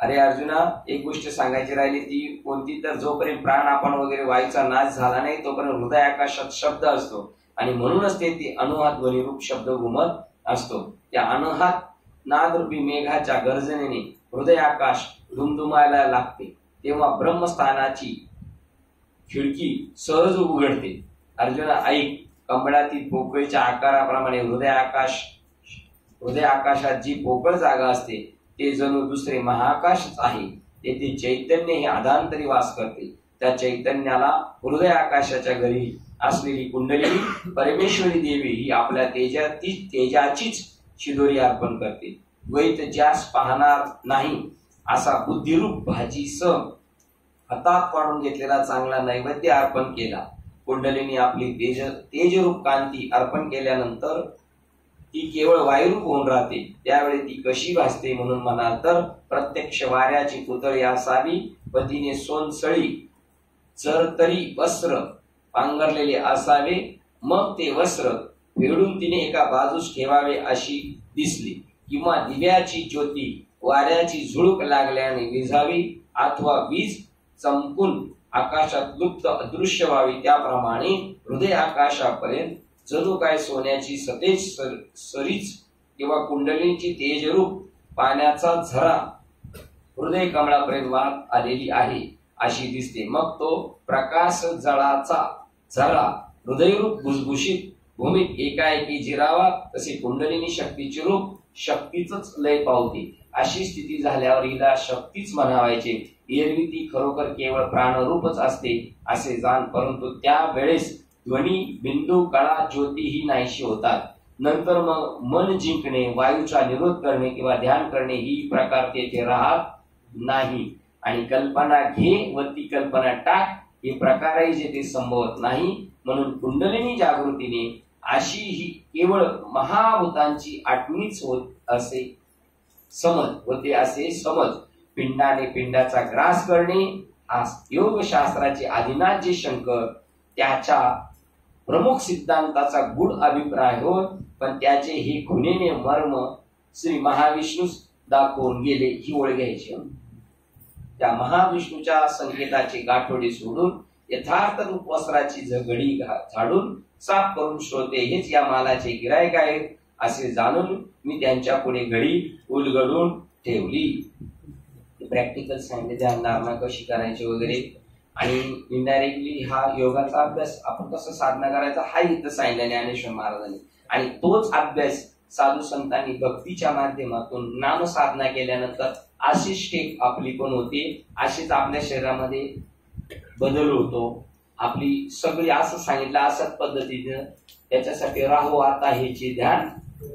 अरे अर्जुना, एक गोष्ट सांगायची राहिली ती कोणती, तर जोपर्यंत प्राण आपण वगैरे वायूचा नाश झाला नाही तोपर्यंत हृदय आकाशात शब्द असतो आणि म्हणूनच ते अनुहात ध्वनिरूप शब्द घुमत असतो. त्या अनुहात नादरूपी मेघाच्या गर्जनेने हृदय आकाश धुमधुमायला लागते तेव्हा ब्रह्मस्थानाची खिडकी सहज उघडते. अर्जुना ऐक, कमळातील पोकळीच्या आकाराप्रमाणे हृदय आकाशात जी पोकळ जागा असते ते जणू दुसरे महाआकाशच आहे. तेथे चैतन्य हे आधांतरी वास करते. त्या चैतन्याला हृदय आकाशाच्या घरी असलेली कुंडलिनी परमेश्वरी देवी ही आपल्या तेजाचीच शिदोरी अर्पण करते. द्वैत ज्यास पाहणार नाही असा बुद्धिरूप भाजी हातात पाडून घेतलेला चांगला नैवेद्य अर्पण केला. कुंडलिनी आपली तेजरूप कांती अर्पण केल्यानंतर ती केवळ वायुरूप होऊन राहते. त्यावेळी ती कशी भासते म्हणून म्हणाल तर प्रत्यक्ष वाऱ्याची पुतळी असावी व तिने सोनसळी चरतरी वस्त्र पांघरलेले असावे. मग ते वस्त्र फेडून तिने एका बाजूस ठेवावे अशी दिसली, किंवा दिव्याची ज्योती वाऱ्याची झुळूक लागल्याने विझावी अथवा वीज चमकून आकाशात लुप्त अदृश्य व्हावी. त्याप्रमाणे हृदय आकाशापर्यंत जणू काय सोन्याची सतेज सरीच किंवा कुंडलींची तेजरूप पाण्याचा झरा हृदय कमळापर्यंत वाहत आलेली आहे अशी दिसते. मग तो प्रकाश जळाचा झरा हृदयरूप भुसभुशीत भूमीत एकाएकी जिरावा. तसे कुंडलिनी शक्तीचे रूप शक्तीच लय पावते. अशी स्थिती झाल्यावर हिला शक्तीच म्हणावायचे. एरवी ती खरोखर केवळ प्राणरूपच असते असे जाण, परंतु त्या वेळेस ध्वनी बिंदू कळा ज्योती ही नाहीशी होतात. नंतर मग मन जिंकणे, वायूचा निरोध करणे किंवा ध्यान करणे ही प्रकार तेथे राहत नाही आणि कल्पना घे व ती कल्पना टाक हे प्रकारही जेथे संभवत नाही. म्हणून कुंडलिनी जागृतीने अशी ही केवळ महाभूतांची आठवणीच होत असे समज होते असे समज. पिंडाने पिंडाचा ग्रास करणे हा योगशास्त्राचे आदिनाथ जे शंकर त्याच्या प्रमुख सिद्धांताचा गूढ अभिप्राय होत, पण त्याचे हे खुणेने मर्म श्री महाविष्णूस दाखवून गेले ही ओळ घ्यायची. त्या महाविष्णूच्या संकेताचे गाठोडे सोडून यथार्थ रूप वस्त्राची घडी झाडून साफ करून श्रोते हेच या मालाचे गिरायक आहेत असे जाणून मी त्यांच्या पुढे घडी उलगडून ठेवली. प्रॅक्टिकल सांगितले, ध्यानधारणा कशी करायची वगैरे. आणि इनडायरेक्टली हा योगाचा अभ्यास आपण कसं साधना करायचा हा इथं सांगितलं ज्ञानेश्वर महाराजांनी. आणि तोच अभ्यास साधू संतांनी भक्तीच्या माध्यमातून नाम साधना केल्यानंतर अशी स्टेप आपली पण होते, अशीच आपल्या शरीरामध्ये बदल होतो. आपली सगळी असं सांगितलं अशाच पद्धतीनं. त्याच्यासाठी राहू आता हेचे ध्यान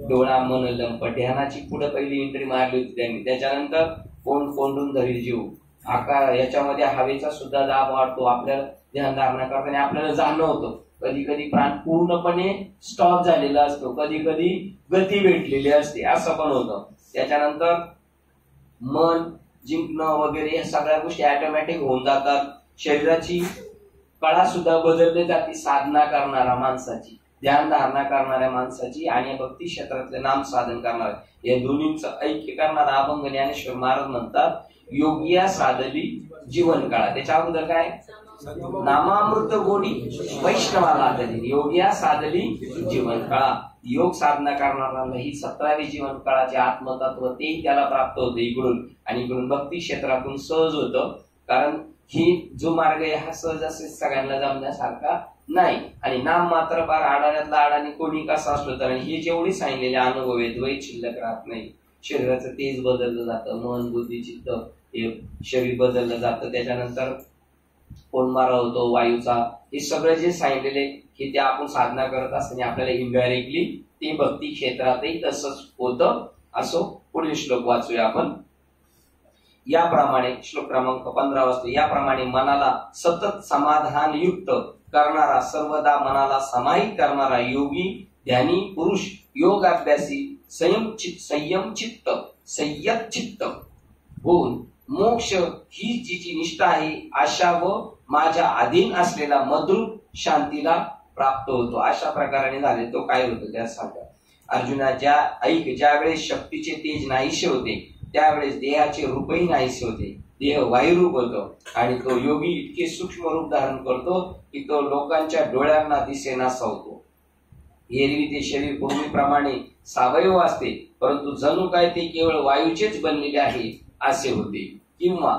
डोळा मन लंप. ध्यानाची पुढे पहिली एंट्री मारली होती त्यांनी. त्याच्यानंतर कोण कोंडून धरी जीव आकार, याच्यामध्ये हवेचा सुद्धा दाब वाढतो. आपल्याला ध्यान धारणा करताना आपल्याला जाणवतं कधी कधी प्राण पूर्णपणे स्टॉप झालेला असतो, कधी कधी गती भेटलेली असते, असं पण होतं. त्याच्यानंतर मन जिंकणं वगैरे या सगळ्या गोष्टी ऑटोमॅटिक होऊन जातात. शरीराची कळा सुद्धा बदलली जाते साधना करणाऱ्या माणसाची, ध्यान धारणा करणाऱ्या माणसाची आणि भक्ती क्षेत्रातले नाम साधन करणारे. या दोन्हींचं ऐक्य करणारा अभंग ज्ञानेश्वर महाराज म्हणतात योगिया साधली जीवन काळा. त्याच्या अगोदर काय नामामृत गोडी वैष्णवाला आदली. योगिया साधली जीवन काळा. योग साधना करणाऱ्याला ही 17वी जीवन काळाचे आत्मतत्व ते त्याला प्राप्त होतं इकडून. आणि इकडून भक्ती क्षेत्रातून सहज होतं. कारण ही जो मार्ग आहे हा सहज असे सगळ्यांना जमण्यासारखा नाही. आणि नाम मात्र फार आडाण्यातला अडाणी कोणी कसा असलो तर हे जेवढी सांगितलेले अनुभव आहेत द्वैत शिल्लक राहत नाही. शरीराचं तेज बदललं जातं, मन बुद्धी चित्त हे शरीर बदललं जातं. त्याच्यानंतर कोणमारा होतो वायूचा. हे सगळं जे सांगितलेले हे ते आपण साधना करत असताना आपल्याला इनडायरेक्टली ते भक्ती क्षेत्रातही तसंच होतं. असो पुढील श्लोक वाचूया आपण. याप्रमाणे श्लोक क्रमांक 15 वाजतो. याप्रमाणे मनाला सतत समाधान युक्त करणारा, सर्वदा मनाला समाहित करणारा योगी ध्यानी पुरुष योग अभ्यासी संयम चित्त होऊन मोक्ष ही जिची निष्ठा आहे अशा व माझ्या अधीन असलेला मद्रूप शांतीला प्राप्त होतो. अशा प्रकाराने झाले तो काय होतो त्या सांगा. अर्जुना ज्या वेळेस शक्तीचे तेज नाहीसे होते त्यावेळेस देहाचे रूपही नाहीसे होते, देह वायुरूप होतो आणि तो योगी इतके सूक्ष्म रूप धारण करतो की तो लोकांच्या डोळ्यांना दिसेनासा होतो. एरवी ते शरीर पूर्वीप्रमाणे सावयव असते, परंतु जणू काय ते केवळ वायूचेच बनलेले आहे असे होते. किंवा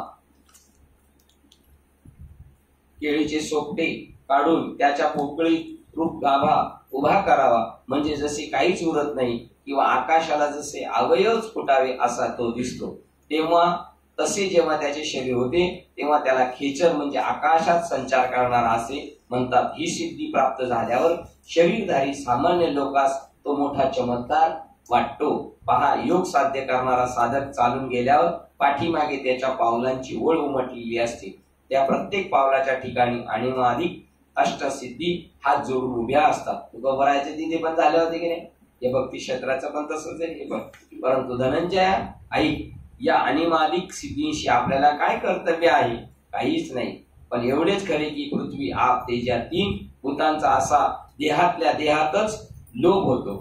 केळीचे सोपटे काढून त्याच्या पोकळीत रूप गाभा उभा करावा, म्हणजे जसे काहीच उरत नाही, किंवा आकाशाला जसे अवयवच फुटावे असा तो दिसतो. तेव्हा तसे जेव्हा त्याचे शरीर होते तेव्हा त्याला खेचर म्हणजे आकाशात संचार करणारा असे म्हणतात. ही सिद्धी प्राप्त झाल्यावर शरीरधारी सामान्य लोकांस तो मोठा चमत्कार वाटतो. पहा, योग साध्य करणारा साधक चालून गेल्यावर पाठीमागे त्याच्या पावलांची ओळ उमटलेली असते. त्या प्रत्येक पावलाच्या ठिकाणी आणि अधिक अष्टसिद्धी हात जोडून उभ्या असतात. तुका बरायचे तिथे पण झाले होते की नाही? हे भक्ती क्षेत्राचं पण तसंच आहे. हे बघ, परंतु धनंजया ऐक, या अनिमादिक सिद्धींशी आपल्याला काय कर्तव्य आहे? काहीच नाही. पण एवढेच खरे की पृथ्वी आप तेज या तीन भूतांचा असा देहातल्या देहातच लोभ होतो.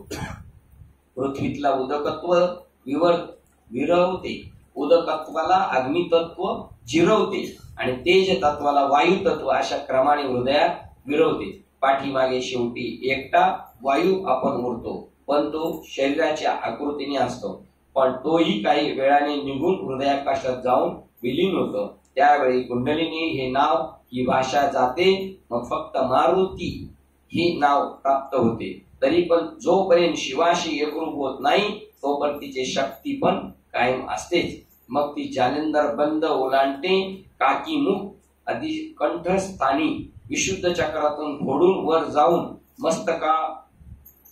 पृथ्वीतला उदकत्व विरवते, उदकत्वाला अग्नितत्व जिरवते आणि तेज तत्वाला वायू तत्व अशा क्रमाने हृदयात विरवते. पाठीमागे शेवटी एकटा वायू आपण उरतो, पण तो शरीराच्या आकृतीने असतो. पण तोही काही वेळाने निघून हृदयाकाशात जाऊन विलीन होतो. त्यावेळी कुंडलिनी हे नाव, ही भाषा जाते, मग फक्त मारुती हे नाव प्राप्त होते. तरी पण जोपर्यंत शिवाशी एकरूप होत नाही तोपर्यंत तिची शक्ती पण कायम असतेच. मग ती जालिंदर बंद ओलांडते, काकी मुख आधी कंठस्थानी विशुद्ध चक्रातून फोडून वर जाऊन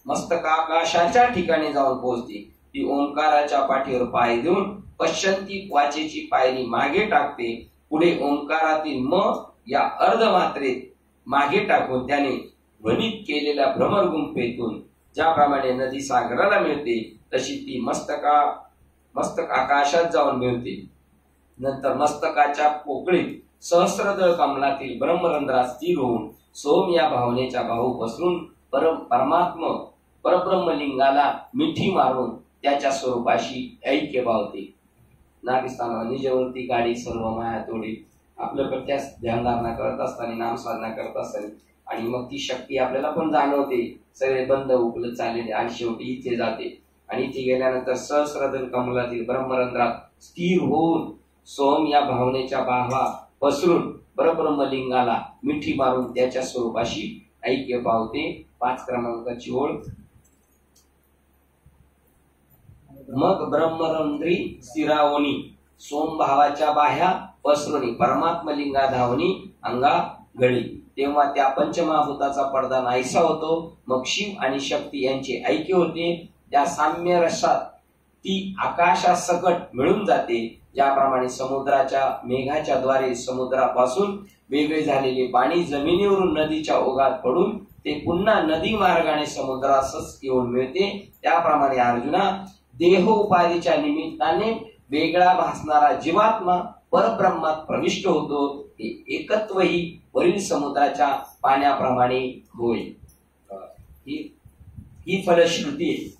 मस्तकाकाशाच्या ठिकाणी जाऊन पोहोचते. ती ओंकाराच्या पाठीवर पाय देऊन पश्चंती वाचेची पायरी मागे टाकते. पुढे ओंकारातील म या अर्धमात्रेत मागे टाकून त्याने ध्वनित केलेल्या भ्रमर गुंफेतून ज्याप्रमाणे नदी सागराला मिळते तशी ती मस्तक आकाशात जाऊन मिळते. नंतर मस्तकाच्या पोकळीत सहस्रदळ कमलातील ब्रह्मरंध्रात स्थिर होऊन सोम या भावनेच्या भाऊ पसरून परब्रह्मलिंगाला मिठी मारून त्याच्या स्वरूपाशी ऐक्य भावते. नाभिस्थानावर निजवरती गाडी सर्व माया तोडी आपलं प्रत्यास ध्यानधारणा करत असताना, नामसाधना करत असताना, आणि मग ती शक्ती आपल्याला पण जाणवते. सगळे बंद उकलत चाललेले आणि शेवटी इथे जाते. आणि इथे गेल्यानंतर सहस्रदल कमलातील ब्रह्मरंध्रात स्थिर होऊन सोम या भावनेच्या बाहा पसरून परब्रह्मलिंगाला मिठी मारून त्याच्या स्वरूपाशी ऐक्य पावते. 5 क्रमांकाची ओळ. मग ब्रह्मरंध्री स्थिरावणी सोम भावाच्या बाह्या पसरुणी परमात्मलिंगा धावणी अंगा घडी. तेव्हा त्या पंचमहाभूताचा पडदा नाहीसा होतो. मग शिव आणि शक्ती यांचे ऐक्य होते. त्या साम्य रसात ती आकाशासकट मिळून जाते. ज्याप्रमाणे समुद्राच्या मेघाच्या द्वारे समुद्रापासून वेगळे झालेले पाणी जमिनीवरून नदीच्या ओघात पडून ते पुन्हा नदी मार्गाने समुद्रासच येऊन मिळते, त्याप्रमाणे अर्जुना देहोपाधीच्या निमित्ताने वेगळा भासणारा जीवात्मा परब्रह्मात प्रविष्ट होतो. हे एकत्वही वरील समुद्राच्या पाण्याप्रमाणे होय. ही फलश्रुती आहे.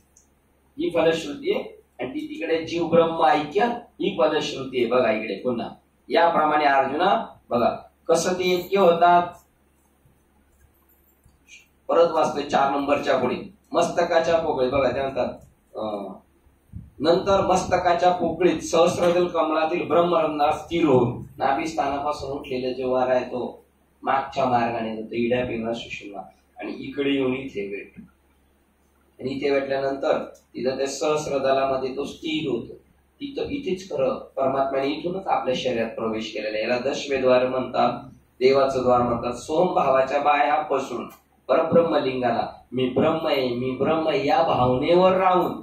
ही फलश्रुती आहे आणि ती तिकडे जीव ब्रह्म ऐक्य ही फलश्रुती आहे. बघा इकडे पुन्हा याप्रमाणे अर्जुना बघा कसं ते ऐक्य होतात. परत वाचतोय 4 नंबरच्या पुढे. मस्तकाच्या पोकळीत बघा त्या म्हणतात नंतर मस्तकाच्या पोकळीत सहस्रदल कमलातील ब्रह्मरंध्रात स्थिर होऊन नाभिस्थानापासून उठलेला जो वारा आहे तो मागच्या मार्गाने जातो इड्या पिंगळा सुषुम्ना आणि इकडे येऊन इथे भेटतो. आणि इथे भेटल्यानंतर तिथं त्या सहस्रदलामध्ये तो स्थिर होतो. तिथं इथेच खरं परमात्म्याने इथूनच आपल्या शरीरात प्रवेश केलेला. याला दशमेद्वार म्हणतात, देवाचं द्वार म्हणतात. सोम भावाच्या बाया पसरून परब्रह्मलिंगाला मी ब्रह्म आहे, मी ब्रह्म या भावनेवर राहून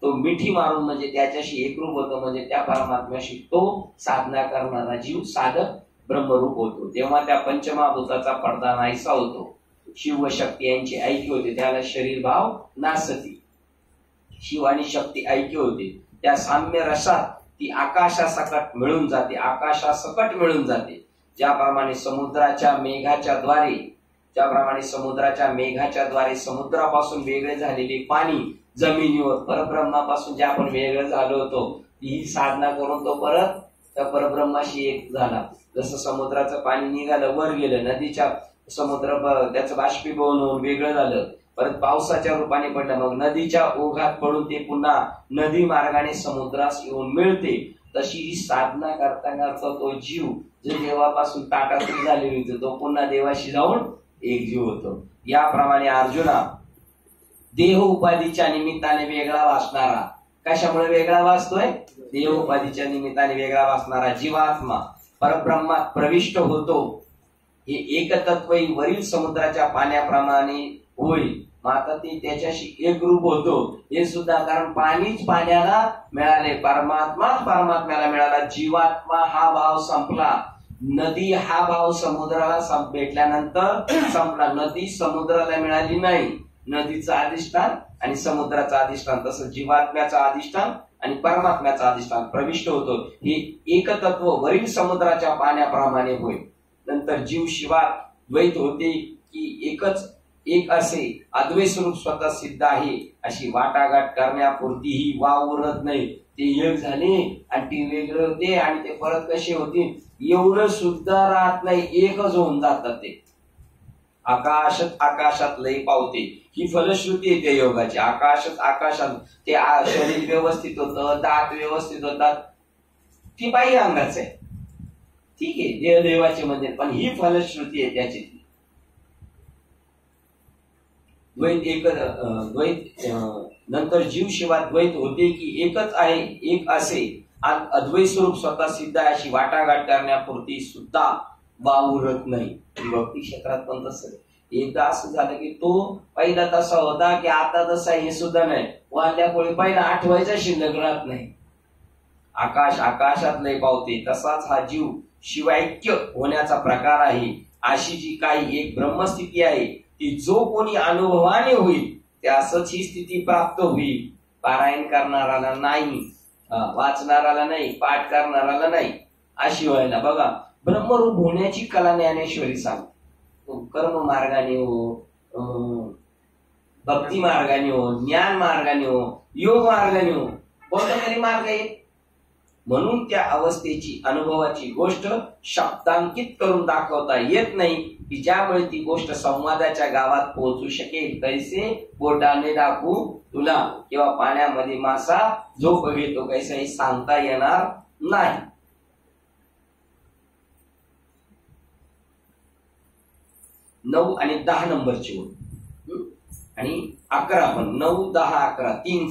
तो मिठी मारून म्हणजे त्याच्याशी एकरूप होतो. म्हणजे त्या परमात्म्याशी तो साधना करणारा जीव साधक ब्रह्मरूप होतो. तेव्हा त्या पंचमहाभूताचा पडदा नाहीसा होतो. शिव व शक्ती यांची ऐक्य होते. त्याला शरीर भाव नासती. शिव आणि शक्ती ऐक्य होते. त्या साम्य रसात ती आकाशासकट मिळून जाते. आकाशासकट मिळून जाते. ज्याप्रमाणे समुद्राच्या मेघाच्या द्वारे समुद्रापासून वेगळे झालेले पाणी जमिनीवर परब्रह्मापासून जे आपण वेगळे झालो होतो ही साधना करून तो परत त्या परब्रह्माशी एक झाला. जसं समुद्राचं पाणी निघालं वर गेलं, नदीच्या समुद्र त्याचं बाष्पीभवन होऊन वेगळं झालं, परत पावसाच्या रूपाने पडलं, मग नदीच्या ओघात पडून ते पुन्हा नदी मार्गाने समुद्रास येऊन मिळते. तशी ही साधना करता करता तो जीव जो देवापासून ताटातूट झालेली होती तो पुन्हा देवाशी जाऊन एक जीव होतो. याप्रमाणे अर्जुना देह उपाधीच्या निमित्ताने वेगळा वाचणारा, कशामुळे वेगळा वाचतोय? देह उपाधीच्या निमित्ताने वेगळा वाचणारा जीवात्मा परब्रह्मात प्रविष्ट होतो. हे एकतत्व वरील समुद्राच्या पाण्याप्रमाणे होईल. मग आता ते त्याच्याशी एकरूप होतो हे सुद्धा, कारण पाणीच पाण्याला मिळाले, परमात्माच परमात्म्याला मिळाला. जीवात्मा हा भाव संपला, नदी हा भाव समुद्राला भेटल्यानंतर संपला. नदी समुद्राला मिळाली नाही, नदीचं अधिष्ठान आणि समुद्राचं अधिष्ठान, तसं जीवात्म्याचं अधिष्ठान आणि परमात्म्याचं अधिष्ठान प्रविष्ट होतो. हे एकतत्व वरील समुद्राच्या पाण्याप्रमाणे होईल. नंतर जीव शिवात द्वैत होते की एकच एक असे अद्वैत स्वरूप स्वतः सिद्ध आहे अशी वाटाघाट करण्यापुरती ही वाव उरत नाही. ते एक झाले आणि ती वेगळे होते आणि ते परत कसे होते एवढं सुद्धा राहत नाही, एकच होऊन जातात. ते आकाशात आकाशात लय पावते ही फलश्रुती आहे त्या योगाची. आकाशात आकाशात ते शरीर व्यवस्थित होतं, दात व्यवस्थित होतात, ती बाह्य अंगाच आहे, ठीक आहे, देवदेवाचे मंदिर, पण ही फलश्रुती आहे त्याची. द्वैत एक द्वैत नंतर जीव शिवाय द्वैत होते की एकच आहे एक असे अद्वैत स्वरूप स्वतः सिद्ध आहे अशी वाटाघाट करण्यापुरती सुद्धा वाव उरत नाही. भक्ती क्षेत्रात पण तसं एकदा असं झालं की तो पहिला तसा होता की आता तसा हे सुद्धा नाही, वाढल्यामुळे पहिला आठवायचा शिल्लक राहत नाही. आकाश आकाशात लय पावते तसाच हा जीव शिवायक्य होण्याचा प्रकार आहे. अशी जी काही एक ब्रह्मस्थिती आहे ती जो कोणी अनुभवाने होईल त्यासच ही स्थिती प्राप्त होईल. पारायण करणाराला नाही, वाचणाराला नाही, पाठ करणाराला नाही, अशी व्हायला. बघा ब्रह्मरूप होण्याची कला ज्ञानेश्वरी सांग. कर्म मार्गाने हो, भक्ती मार्गाने हो, ज्ञान मार्गाने हो, योग मार्गाने हो, कोणता तरी मार्ग आहे. म्हणून त्या अवस्थेची अनुभवाची गोष्ट शब्दांकित करून दाखवता येत नाही की ज्यामुळे ती गोष्ट संवादाच्या गावात पोहोचू शकेल. कैसे बोटाने दाखवू तुला किंवा पाण्यामध्ये मासा झोप घेतो कैसे हे सांगता येणार नाही. 9 आणि 10 नंबरची ओळ आणि 11 पण 9, 10, 11 3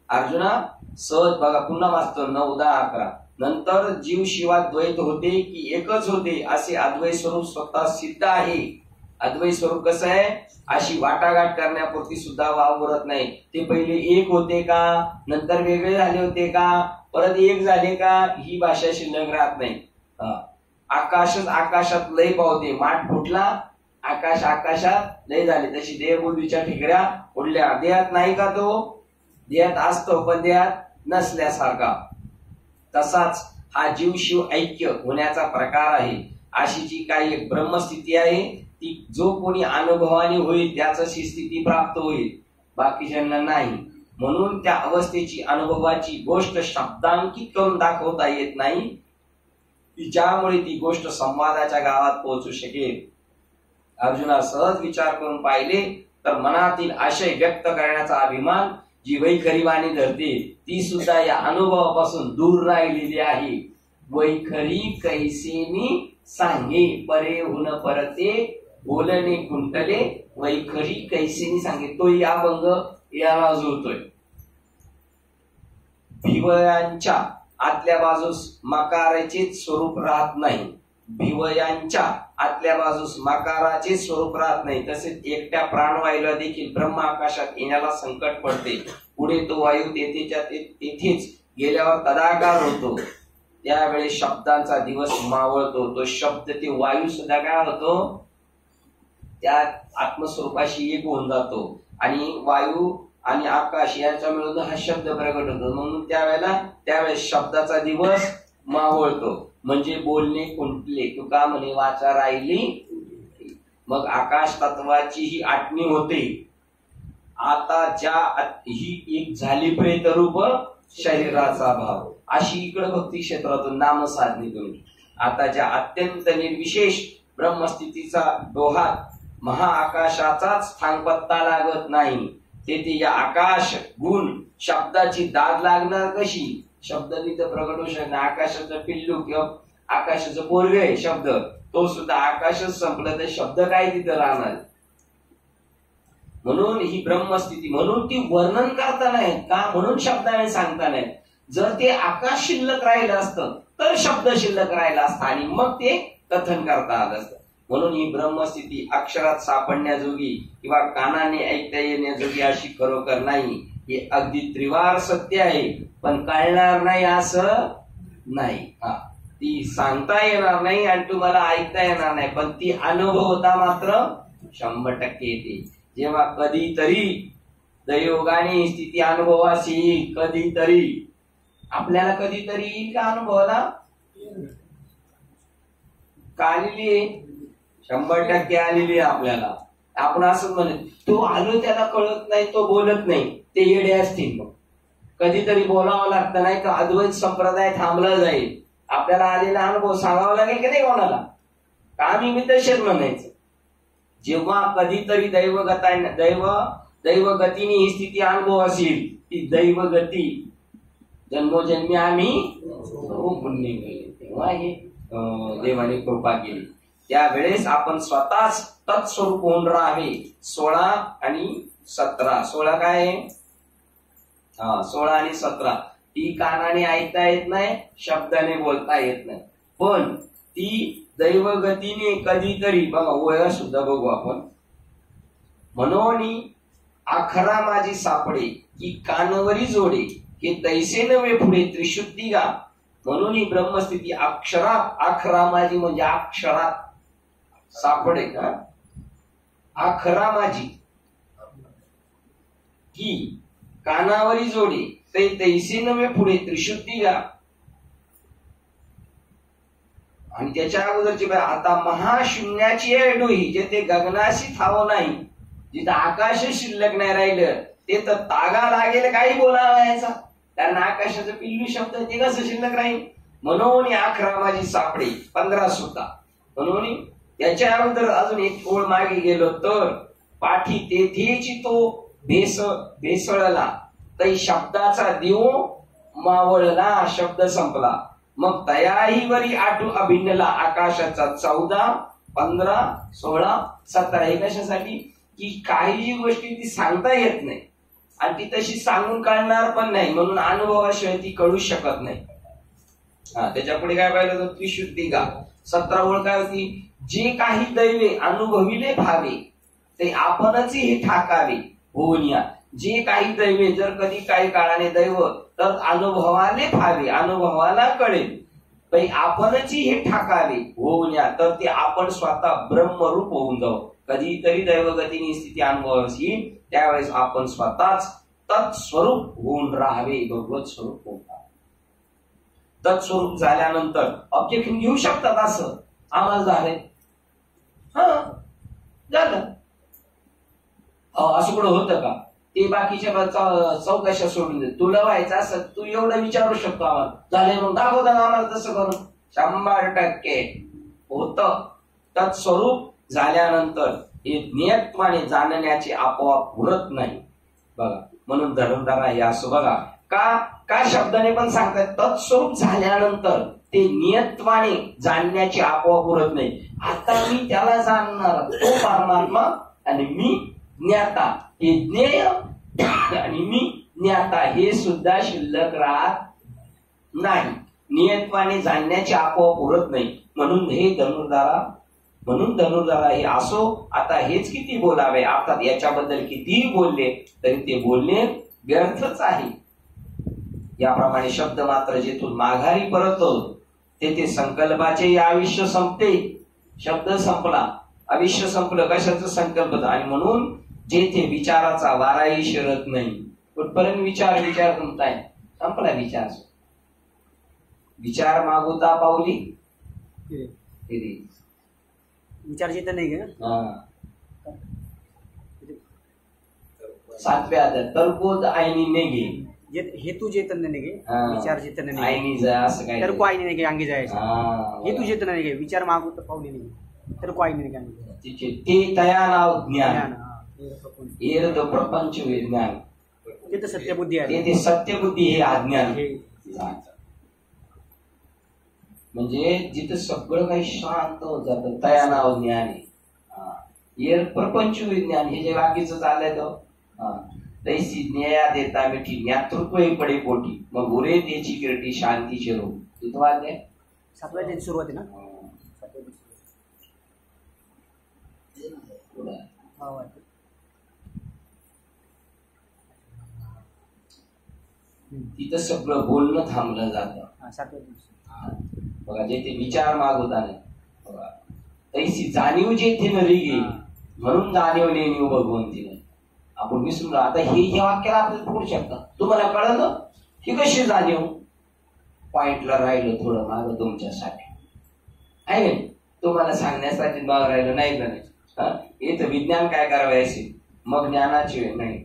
अर्जुना सहज बघा पुन्हा वाचतो 9, 10, 11. नंतर जीव शिवाय द्वैत होते की एकच होते असे अद्वैत स्वरूप स्वतः सिद्ध आहे. अद्वैत स्वरूप कसं आहे अशी वाटाघाट करण्यापुरती सुद्धा वाव उरत नाही. ते पहिले एक होते का, नंतर वेगळे झाले होते का, परत एक झाले का, ही भाषा शिल्लक राहत नाही. आकाशच आकाशात लय पावते, माठ फुटला आकाश आकाशात लय झाले. तशी देहबुद्धीच्या ठिकऱ्या उडल्या. देहात नाही का तो, देहात असतो पण देहात नसल्यासारखा. तसाच हा जीव शिव ऐक्य होण्याचा प्रकार आहे. अशी जी काही एक ब्रह्मस्थिती आहे ती जो कोणी अनुभवाने होईल त्याच ही स्थिती प्राप्त होईल, बाकीच्यांना नाही. म्हणून त्या अवस्थेची अनुभवाची गोष्ट शब्दांकित करून दाखवता येत नाही की ज्यामुळे ती गोष्ट संवादाच्या गावात पोहोचू शकेल. अर्जुना सहज विचार करून पाहिले तर मनातील आशय व्यक्त करण्याचा अभिमान जी वैखरी वाणी धरते ती सुद्धा या अनुभवापासून दूर राहिलेली आहे. वैखरी कैसेनी सांगे परे हुन परते बोलणे कुंटले, वैखरी कैसेनी सांगे. तो या अभंग याला जुळतोय. भिवयांच्या आतल्या बाजूस मकाराचे स्वरूप राहत नाही. भिवयांच्या आतल्या बाजूस मकाराचे स्वरूप राहत नाही. तसेच एकट्या प्राणवायूला देखील ब्रह्म आकाशात येण्याला संकट पडते. पुढे तो वायू तेथेच्या तेथेच गेल्यावर तदाकार होतो. त्यावेळी शब्दांचा दिवस मावळतो. तो शब्द ते वायू सुद्धा काय होतो त्या आत्मस्वरूपाशी एक होऊन जातो आणि वायू आणि आकाश यांच्या मिळून हा शब्द प्रगट होतो. म्हणून त्यावेळेस शब्दाचा दिवस मावळतो. म्हणजे बोलणे कुंटले, तुका म्हणे वाचा राहिली. मग आकाश तत्वाची ही आठवणी होते. आता ज्या ही एक झाली प्रेत रूप शरीराचा भाव, अशी इकडे भक्ती क्षेत्रातून नामसाधनेतून आताच्या अत्यंत निर्विशेष ब्रह्मस्थितीचा डोहात महाआकाशाचाच थांगपत्ता लागत नाही. तेथे या आकाश गुण शब्दाची दाद लागणार कशी? शब्द तिथं प्रकट होऊ शकणार. आकाशाचं पिल्लू किंवा आकाशाचं पोरग आहे शब्द, तो सुद्धा आकाशच संपलं तर शब्द काय तिथं राहणार? म्हणून ही ब्रह्मस्थिती, म्हणून ती वर्णन करता नाही का, म्हणून शब्दाने सांगता नाही. जर ते आकाश शिल्लक राहिलं असतं तर शब्द शिल्लक राहिला असता आणि मग ते कथन करता आलं असतं. म्हणून ही ब्रह्मस्थिती अक्षरात सापडण्याजोगी किंवा कानाने ऐकता येण्याजोगी अशी खरोखर नाही. हे अगदी त्रिवार सत्य आहे, पण कळणार नाही असं नाही. ती सांगता येणार नाही आणि तुम्हाला ऐकता येणार नाही, पण ती अनुभवता मात्र 100% येते. जेव्हा कधीतरी दैवयोगाने स्थिती अनुभवास येईल, कधीतरी आपल्याला कधीतरी येईल का अनुभवाला? का आलेली आहे? 100% आलेली आहे आपल्याला. आपण असं म्हणत तो आलो त्याला कळत नाही, तो बोलत नाही, ते येडे असतील. मग कधीतरी बोलावं लागतं, नाही तर अद्वैत संप्रदाय थांबला जाईल. आपल्याला आलेला अनुभव सांगावा लागेल की नाही कोणाला? का आम्ही मी तसेच म्हणायचं. जेव्हा कधीतरी दैवगतीने ही स्थिती अनुभवास येईल, ती दैवगती जन्मोजन्मी आम्ही पुण्य केले तेव्हा हे देवाने कृपा केली. त्यावेळेस आपण स्वतःच तत्स्वरूप होऊन राहावे. 16 आणि 17, 16 काय आहे? 16 आणि 17 ती कानाने ऐकता येत नाही, शब्दाने बोलता येत नाही, पण ती दैवगतीने कधीतरी बघा. वय सुद्धा बघू आपण. म्हणून आखरा माझी सापडे की कानवरी जोडे, हे तैसे नव्हे पुढे त्रिशुद्धी गा. म्हणून ही ब्रह्मस्थिती अक्षरात, आखरा माझी म्हणजे अक्षरात सापडे का, आखरा माझी की कानावरी जोडे, ते तैसे नव्हे पुढे त्रिशुद्धी गा. आणि त्याच्या अगोदरची आता महाशून्याची आहे डोही, जे ते गगनाशी थाव नाही, जिथं आकाश शिल्लक नाही राहिलं, ते तर तागा लागेल काही बोलावायचा, कारण आकाशाचं पिल्लू शब्द ते कसं शिल्लक राहील. म्हणून आखरा माझी सापडे 15 सुद्धा. म्हणून त्याच्या अगोदर अजून एक ओळ मागे गेलो तर पाठी तेथेची तो भेसळला, तै शब्दाचा दिव मावळला, शब्द संपला. मग तयाही वरी आटू अभिनला, आकाशाचा 14, 15, 16, 17. हे कशासाठी? की काही जी गोष्टी ती सांगता येत नाही आणि ती तशी सांगून कळणार पण नाही, म्हणून अनुभवाशिवाय ती कळू शकत नाही. त्याच्या पुढे काय पाहिलं तर त्रिशुद्धी गा. 17 ओळ काय होती? जे काही दैवे अनुभविले भावे, ते आपणच हे ठाकावे होऊन या. जे काही दैवे जर कधी काही काळाने दैव तर अनुभवाले भावे, अनुभवाला कळेल, पण आपणच हे ठाकावे होऊन या, तर ते आपण स्वतः ब्रह्मरूप होऊन जाऊ. कधीतरी दैवगतीने स्थिती अनुभवास येईल, त्यावेळेस आपण स्वतःच तत्स्वरूप होऊन राहावे, भगवत स्वरूप होऊन राहावे. तत्स्वरूप झाल्यानंतर ऑब्जेक्शन घेऊ शकतात, असं आम्हाला झालंय, झालं. असं कुठं होतं का? ते बाकीच्या चौकशा सोडून दे. तुला व्हायचं असं तू एवढं विचारू शकतो आम्हाला, झाले मग दाखवता ना आम्हाला तसं करून. 100% होत. तत्स्वरूप झाल्यानंतर हे नियतपणे जाणण्याचे आपोआप उरत नाही. बघा, म्हणून धर्मधारा हे असं बघा का शब्दाने पण सांगतात, तत्स्वरूप झाल्यानंतर ते नियतपणे जाणण्याचे आपोआप उरत नाही. आता मी त्याला जाणणार, तो परमात्मा आणि मी ज्ञाता, हे ज्ञेय आणि मी ज्ञाता हे सुद्धा शिल्लक राहत नाही. नियतपणे जाणण्याचे आपोआप उरत नाही. म्हणून हे धनुर्धारा हे असो. आता हेच किती बोलावे, अर्थात याच्याबद्दल कितीही बोलले तरी ते बोलणे व्यर्थच आहे. याप्रमाणे शब्द मात्र जेथून माघारी परततो तेथे संकल्पाचे आयुष्य संपते. शब्द संपला, आयुष्य संपलं, कशाचं संकल्प. आणि म्हणून जेथे विचाराचा वाराही शिरत नाही. कुठपर्यंत विचार तुमचा संपला. विचार मागोता पावली विचार जिथं नाही गे 7व्या अध्याय तर्कोद आईनी नेगे जे हेतु चैतन्य नाही गे हा. विचार चैतन्य नाही आईनी जा असं काय तर को आईने नाही गे अंगी जायचं हा, हेतु चैतन्य नाही गे विचार मागू तर पावली नाही तर को आईने नाही गे अंगी जायचं. तिचे ते तया नाव ज्ञान ज्ञान, हा. हे प्रपंच. एरद प्रपंच विज्ञान ते तर सत्यबुद्धी आहे ते सत्यबुद्धी हे अज्ञान हे म्हणजे जिथं सगळं काही शांत होत जातं तया नाव ज्ञान आहे. हा. एर प्रपंच विज्ञान हे जे बाकीचं चाललंय तो तैसी ज्ञेया देता मिठी ज्ञातृत्व पडे पोटी मग उरे त्याची किरटी शांतीचे रूप तिथं वाद्य सातव्या त्याची सुरुवात आहे ना सातव्या त्याची पुढं. हा, वाट. तिथं सगळं बोलणं थांबलं जातं. हा, सातव्या दिवशी बघा जेथे विचार माग होता नाही बघा तैसी जाणीव जेथे नरी गे म्हणून जाणीव नेणीव भगवंतीने आपण विसरून आता हे वाक्याला आपल्याला पकडू शकता तुम्हाला कळलं की कशी जाणीव पॉइंटला राहिलं थोडं माग तुमच्यासाठी आहे ना तुम्हाला सांगण्यासाठी माग राहिलं नाही का नाही हे तर विज्ञान काय करावायचे मग ज्ञानाची वेळ नाही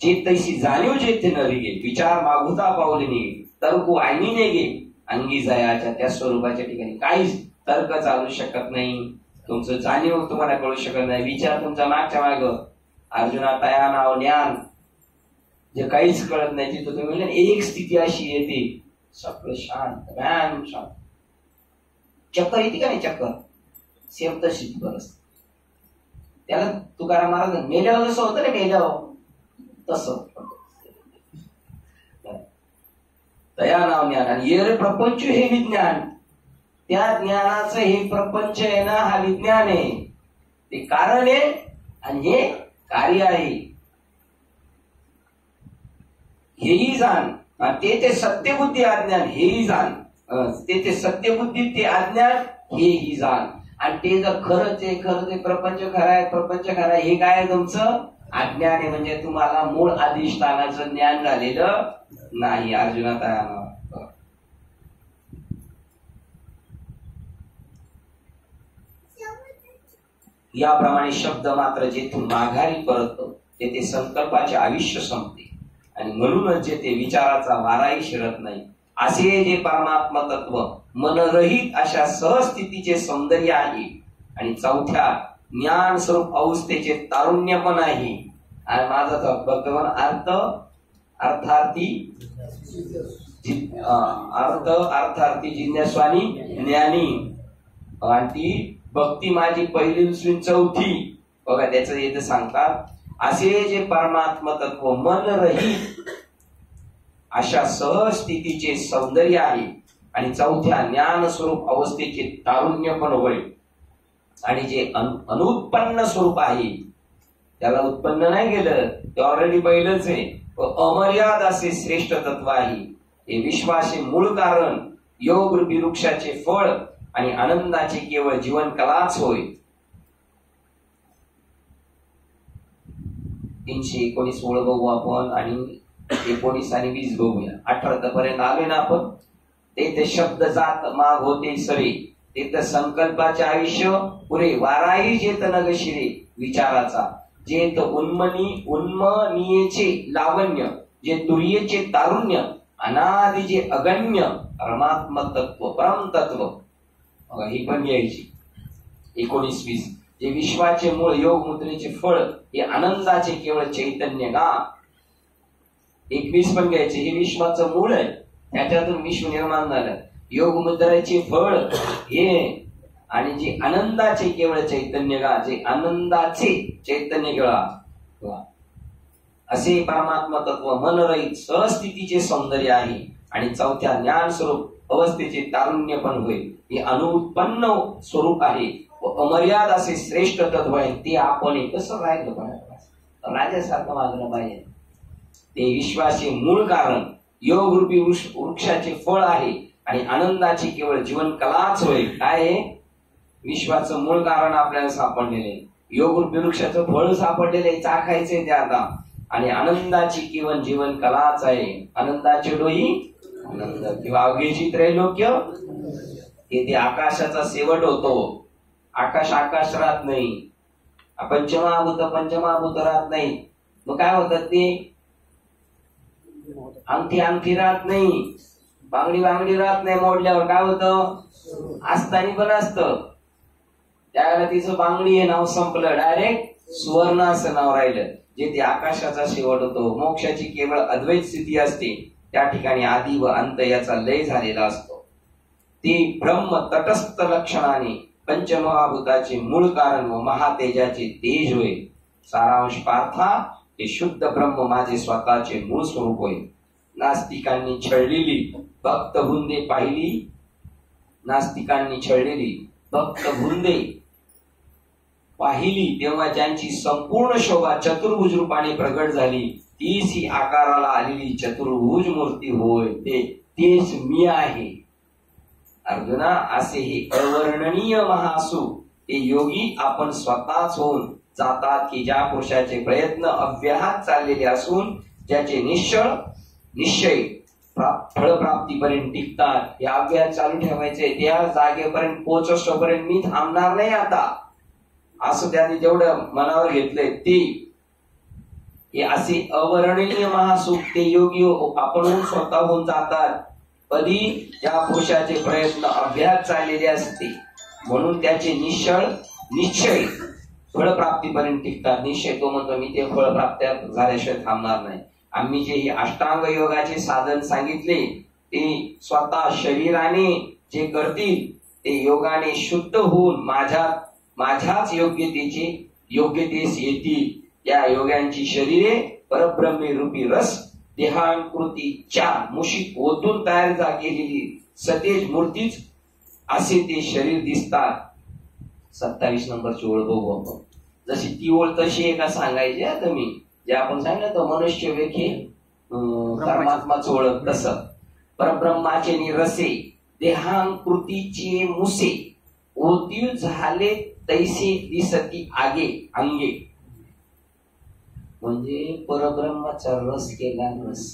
जे तैसी जाणीव जेथे नरी गे विचार मागुता पावले निघे तर्क आईने गे अंगी जयाच्या त्या स्वरूपाच्या ठिकाणी काहीच तर्क चालू शकत नाही तुमचं जाणीव तुम्हाला कळू शकत नाही विचार तुमचा मागच्या माग अर्जुना तया नाव ज्ञान जे काहीच कळत नाही तिथं तुम्ही म्हणले एक स्थिती अशी येते सगळं शांत व्यायाम शांत चक्कर येते का नाही चक्कर सेम तशीच बरस त्याला तुकाराम महाराज मेल्यावर जसं होतं ना मेल्यावर तसं तया नाव ज्ञान आणि ये प्रपंच हे विज्ञान त्या ज्ञानाचं हे प्रपंच आहे ना हा विज्ञान आहे ते कारण आहे आणि हे कार्य आहे हेही जाण ते सत्यबुद्धी अज्ञान हेही जाण ते सत्यबुद्धी ते अज्ञान हेही जाण आणि ते जर खरंच आहे प्रपंच खरा आहे प्रपंच खरा आहे हे काय तुमचं अज्ञान आहे म्हणजे तुम्हाला मूळ अधिष्ठानाचं ज्ञान झालेलं नाही अर्जुनात याप्रमाणे शब्द मात्र जेथून माघारी परततो तेथे संकल्पाचे आयुष्य संपते आणि म्हणूनच जेथे विचाराचा वाराही शिरत नाही असे जे परमात्म तत्व मनरहित अशा सहस्थितीचे सौंदर्य आहे आणि चौथ्या ज्ञान स्वरूप अवस्थेचे तारुण्य पण आहे आणि माझा भगवान अर्थार्थी जिज्ञास्वानी ज्ञानी आणि ती भक्ती माझी पहिली दुसरी चौथी बघा त्याचं येतं सांगतात असे जे परमात्म तत्व मन रहित अशा सहस्थितीचे सौंदर्य आहे आणि चौथ्या ज्ञान स्वरूप अवस्थेचे तारुण्य पण होय आणि जे अनुत्पन्न स्वरूप आहे त्याला उत्पन्न नाही केलं ते ऑलरेडी पहिलंच आहे अमर्याद असे श्रेष्ठ तत्व आहे हे विश्वाचे मूळ कारण योग रूपी वृक्षाचे फळ आणि आनंदाचे केवळ जीवन कलाच होय 319 ओळ बघू आपण आणि 19 आणि 20 बघूया 18 पर्यंत आले ना आपण ते शब्द जात माग होते सरे ते संकल्पाचे आयुष्य पुरे वाराही जेत नग शिरे विचाराचा जेत उन्मनीयेचे लावण्य जे तुर्येचे तारुण्य अनादि जे अगण्य परमात्म तत्व परम तत्व ही पण घ्यायची 19-20 जे विश्वाचे मूळ योग मुद्रेचे फळ हे आनंदाचे केवळ चैतन्य गा 21 पण घ्यायचे हे विश्वाचं मूळ आहे त्याच्यातून विश्व निर्माण झालं योग मुद्राचे फळ हे आणि जे आनंदाचे केवळ चैतन्य गा जे आनंदाचे चैतन्य गा असे परमात्मा तत्व मनरहित सहस्थितीचे सौंदर्य आहे आणि चौथ्या ज्ञान स्वरूप अवस्थेचे तारुण्य पण होईल हे अनुत्पन्न स्वरूप आहे व अमर्याद असे श्रेष्ठ तत्व आहे ते आपण कसं राहिलं पाहिजे राजासारखं वागलं पाहिजे ते विश्वाचे मूळ कारण योग रूपी वृक्षाचे फळ आहे आणि आनंदाची केवळ जीवन कलाच होईल काय विश्वाचं मूळ कारण आपल्याला सापडलेले योग रूपी वृक्षाचं फळ सापडलेले चाखायचे ते आता आणि आनंदाची केवळ जीवन कलाच आहे आनंदाचे डोई आनंद किंवा अवघेची त्रैलोक्य हे ते आकाशाचा शेवट होतो आकाश राहत नाही पंचमहाभूत राहत नाही मग काय होतं ते अंगठी राहत नाही, बांगडी राहत नाही. मोडल्यावर काय होतं, असताना पण असतं. त्यावेळेला तिचं बांगडी हे नाव संपलं, डायरेक्ट सुवर्ण असं नाव राहिलं. जे ते आकाशाचा शेवट होतो. मोक्षाची केवळ अद्वैत स्थिती असते, त्या ठिकाणी आदी व अंत याचा लय झालेला असतो. ते ब्रह्म तटस्थ लक्षणाने पंचमहाभूताचे मूळ कारण व महातेजाचे तेज होय. सारांश पार्था, हे शुद्ध ब्रह्म माझे स्वतःचे मूळ स्वरूप होय. नास्तिकांनी छळलेली भक्त भुंदे पाहिली, नास्तिकांनी छळलेली भक्त भुंदे पाहिली तेव्हा ज्यांची संपूर्ण शोभा चतुर्भुज रूपाने प्रगट झाली, तीच ही आकाराला आलेली चतुर्भुज मूर्ती होय. तेच मी आहे. अर्जुना, असे हे अवर्णनीय महासुख ते योगी आपण स्वतःच होऊन जातात की ज्या पुरुषाचे प्रयत्न अव्याहत चाललेले असून ज्याचे निश्चय फळप्राप्तीपर्यंत टिकतात. हे अभ्यास चालू ठेवायचे. त्या जागेपर्यंत पोहोचोपर्यंत मी थांबणार नाही आता, असं त्यांनी जेवढं मनावर घेतलंय ते. हे असे अवर्णनीय महासुख ते योगी आपण स्वतःहून जातात कधी, ज्या पुरुषाचे प्रयत्न अभ्यास चाललेले असते म्हणून त्याचे निश्चय फळप्राप्तीपर्यंत टिकतात. निश्चय तो म्हणतो मी ते फळप्राप्त झाल्याशिवाय थांबणार नाही. आम्ही जे हे अष्टांग योगाचे साधन सांगितले ते स्वतः शरीराने जे करतील ते योगाने शुद्ध होऊन माझ्याच योग्यतेस येतील. या योगांची शरीरे परब्रह्मी रूपी रस देहांकृतीच्या मुशीत ओतून तयार केलेली सतेज मूर्तीच असे ते शरीर दिसतात. 27 नंबरची ओळ बघू आपण. जशी ती ओळ तशी आहे का सांगायची आता मी, जे आपण सांगितलं तर मनुष्य वेखे परमात्माच ओळख, तसं परब्रह्माचे निरसे देहांकृतीचे मुसे ओतीव झाले तैसे दिसती अंगे. म्हणजे परब्रह्माचा रस केला रस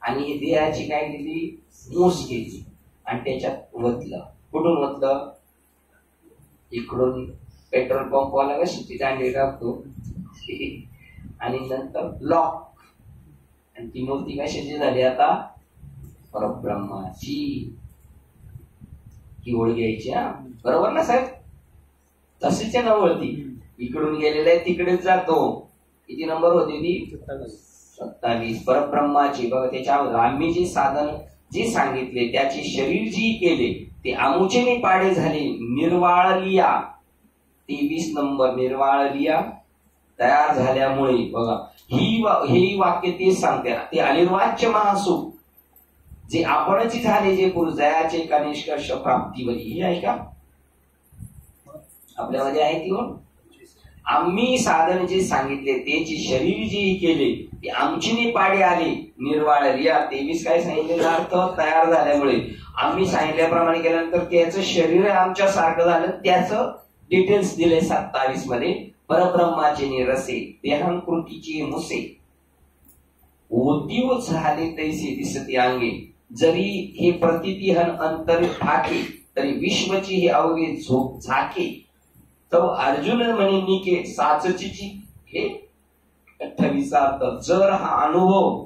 आणि देहाची काय केली, मूस केली आणि त्याच्यात वतलं. कुठून वतलं, इकडून पेट्रोल पंपवाला कशी दांडी टाकतो आणि नंतर लॉक, आणि ती मूर्ती कशाची झाली आता, परब्रह्माची. ही ओळ घ्यायची. बरोबर ना साहेब, तशीच ना वळती. इकडून गेलेला आहे तिकडेच जातो. किती नंबर होती ती, 27. परब्रह्माची. बघा त्याच्यावर आम्ही जे साधन जे सांगितले त्याचे शरीर जी केले ते आमुचेने पाडे झाले. निर्वाळलिया 23 नंबर, निर्वाळलिया तयार झाल्यामुळे. बघा हे वाक्य तेच सांगते. ते अनिर्वाच्य महासुख जे आपणच झाले, जे पुरुष दयाचे का निष्कर्ष प्राप्तीवर. ही आहे का आपल्यामध्ये आहे ती ओळ. आम्ही साधन जे सांगितले त्याचे शरीर जे केले ते आमचीने पाडे आले. निर्वाळ रिया 23 काय सांगितलेला अर्थ, तयार झाल्यामुळे. आम्ही सांगितल्याप्रमाणे केल्यानंतर त्याचं शरीर आमच्या सारखं झालं. त्याचं डिटेल्स दिले 27 मध्ये. परब्रह्माचे निरसे देहांकृतीचे मुसे ओतीव झाले तैसे दिसते अंगे. जरी हे प्रतितिहन अंतर ठाके तरी विश्वची हे अवघे झोप झाके. तो अर्जुन म्हणे निके साचची. हे 28 अर्थ. जर हा अनुभव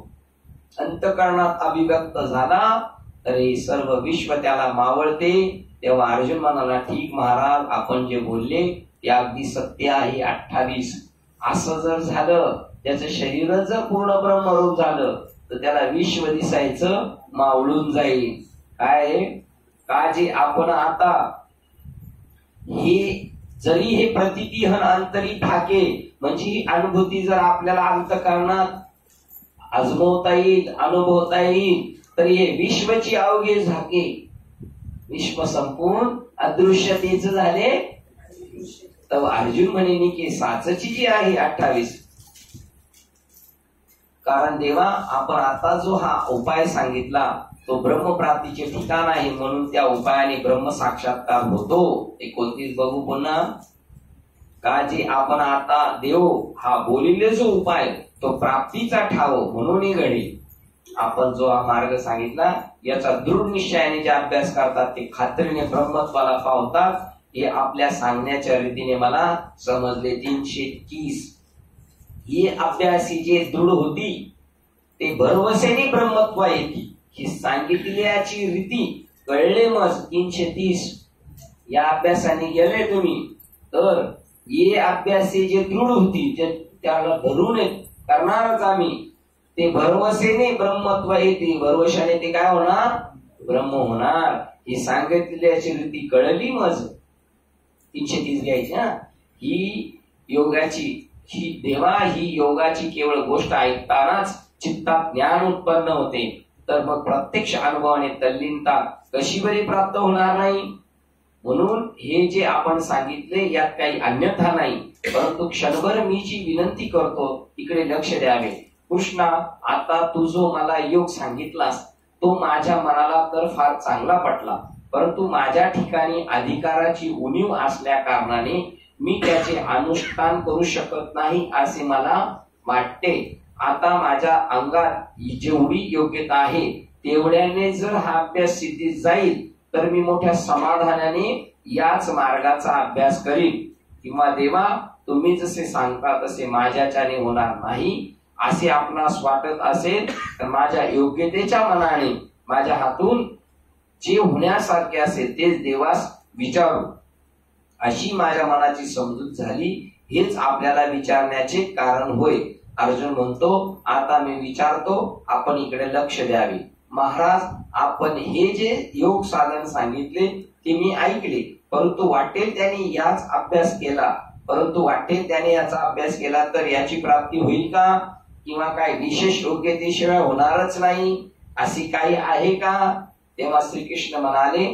अंतकरणात अभिव्यक्त झाला तरी सर्व विश्व त्याला मावळते. तेव्हा अर्जुन म्हणाला, ठीक महाराज, आपण जे बोलले ते अगदी सत्य आहे. 28 असं जर झालं, त्याचं शरीरच जर पूर्ण ब्रह्मरूप झालं तर त्याला विश्व दिसायचं मावळून जाईल. काय का जे आपण आता हे जरी हे प्रतितिहन अंतरी ठाके, म्हणजे ही अनुभूती जर आपल्याला अंतकरणात आजमवता येईल, अनुभवता येईल, तर हे विश्वची अवघे झाके. विश्व संपूर्ण अदृश्यतेच झाले. तर अर्जुन म्हणे की साचची जी आहे 28. कारण देवा, आपण आता जो हा उपाय सांगितला तो ब्रह्मप्राप्तीचे ठिकाण आहे, म्हणून त्या उपायाने ब्रह्म साक्षात्कार होतो. 29 बघू पुन्हा. का जे आपण आता देव हा बोलिले जो उपाय तो प्राप्तीचा ठाव म्हणून घडे. आपण जो हा मार्ग सांगितला याचा दृढ निश्चयाने जे अभ्यास करतात ते खात्रीने ब्रह्मत्वाला पावतात. हे आपल्या सांगण्याच्या रीतीने मला समजले. 330 हे अभ्यासी जे दृढ होती ते भरवसेने ब्रह्मत्व येते. ही सांगितल्याची रीती कळले मज 330. या अभ्यासाने गेले तुम्ही तर ये अभ्यासे जे दृढ होती त्याला धरून करणारच आम्ही. ते भरवसेने ब्रह्मत्व येते. भरवशाने ते काय होणार? ब्रह्म होणार. ही सांगितल्याची रीती कळली मज 330 घ्यायची. ही योगाची ही योगाची केवळ गोष्ट ऐकतानाच चित्तात ज्ञान उत्पन्न होते. तर मग प्रत्यक्ष अनुभवाने तल्लीनता कशी बरी प्राप्त होणार नाही. म्हणून हे जे आपण सांगितले यात काही अन्यथा नाही, परंतु क्षणभर मी जी विनंती करतो इकडे लक्ष द्यावे. कृष्णा, आता तू जो मला योग सांगितलास तो माझ्या मनाला तर फार चांगला पटला, परंतु माझ्या ठिकाणी अधिकाराची उणीव असल्या कारणाने मी त्याचे अनुष्ठान करू शकत नाही असे मला वाटते. आता माझ्या अंगात जेवढी योग्यता आहे तेवढ्याने जर हा अभ्यास सिद्धीत जाईल तर मी मोठ्या समाधानाने याच मार्गाचा अभ्यास करीन. किंवा देवा, तुम्ही जसे सांगता तसे माझ्याच्याने होणार नाही असे आपणास वाटत असेल तर माझ्या योग्यतेच्या मनाने माझ्या हातून जे होण्यासारखे असेल तेच देवास विचारू अशी माझ्या मनाची समजूत झाली. हेच आपल्याला विचारण्याचे कारण होय. अर्जुन म्हणतो, आता मी विचारतो, आपण इकडे लक्ष द्यावे. महाराज, आपण हे जे योग साधन सांगितले ते मी ऐकले, परंतु वाटेल त्याने याचा अभ्यास केला तर याची प्राप्ती होईल का? किंवा काय विशेष योग्यतेशिवाय होणारच नाही अशी काही आहे का? तेव्हा श्रीकृष्ण म्हणाले,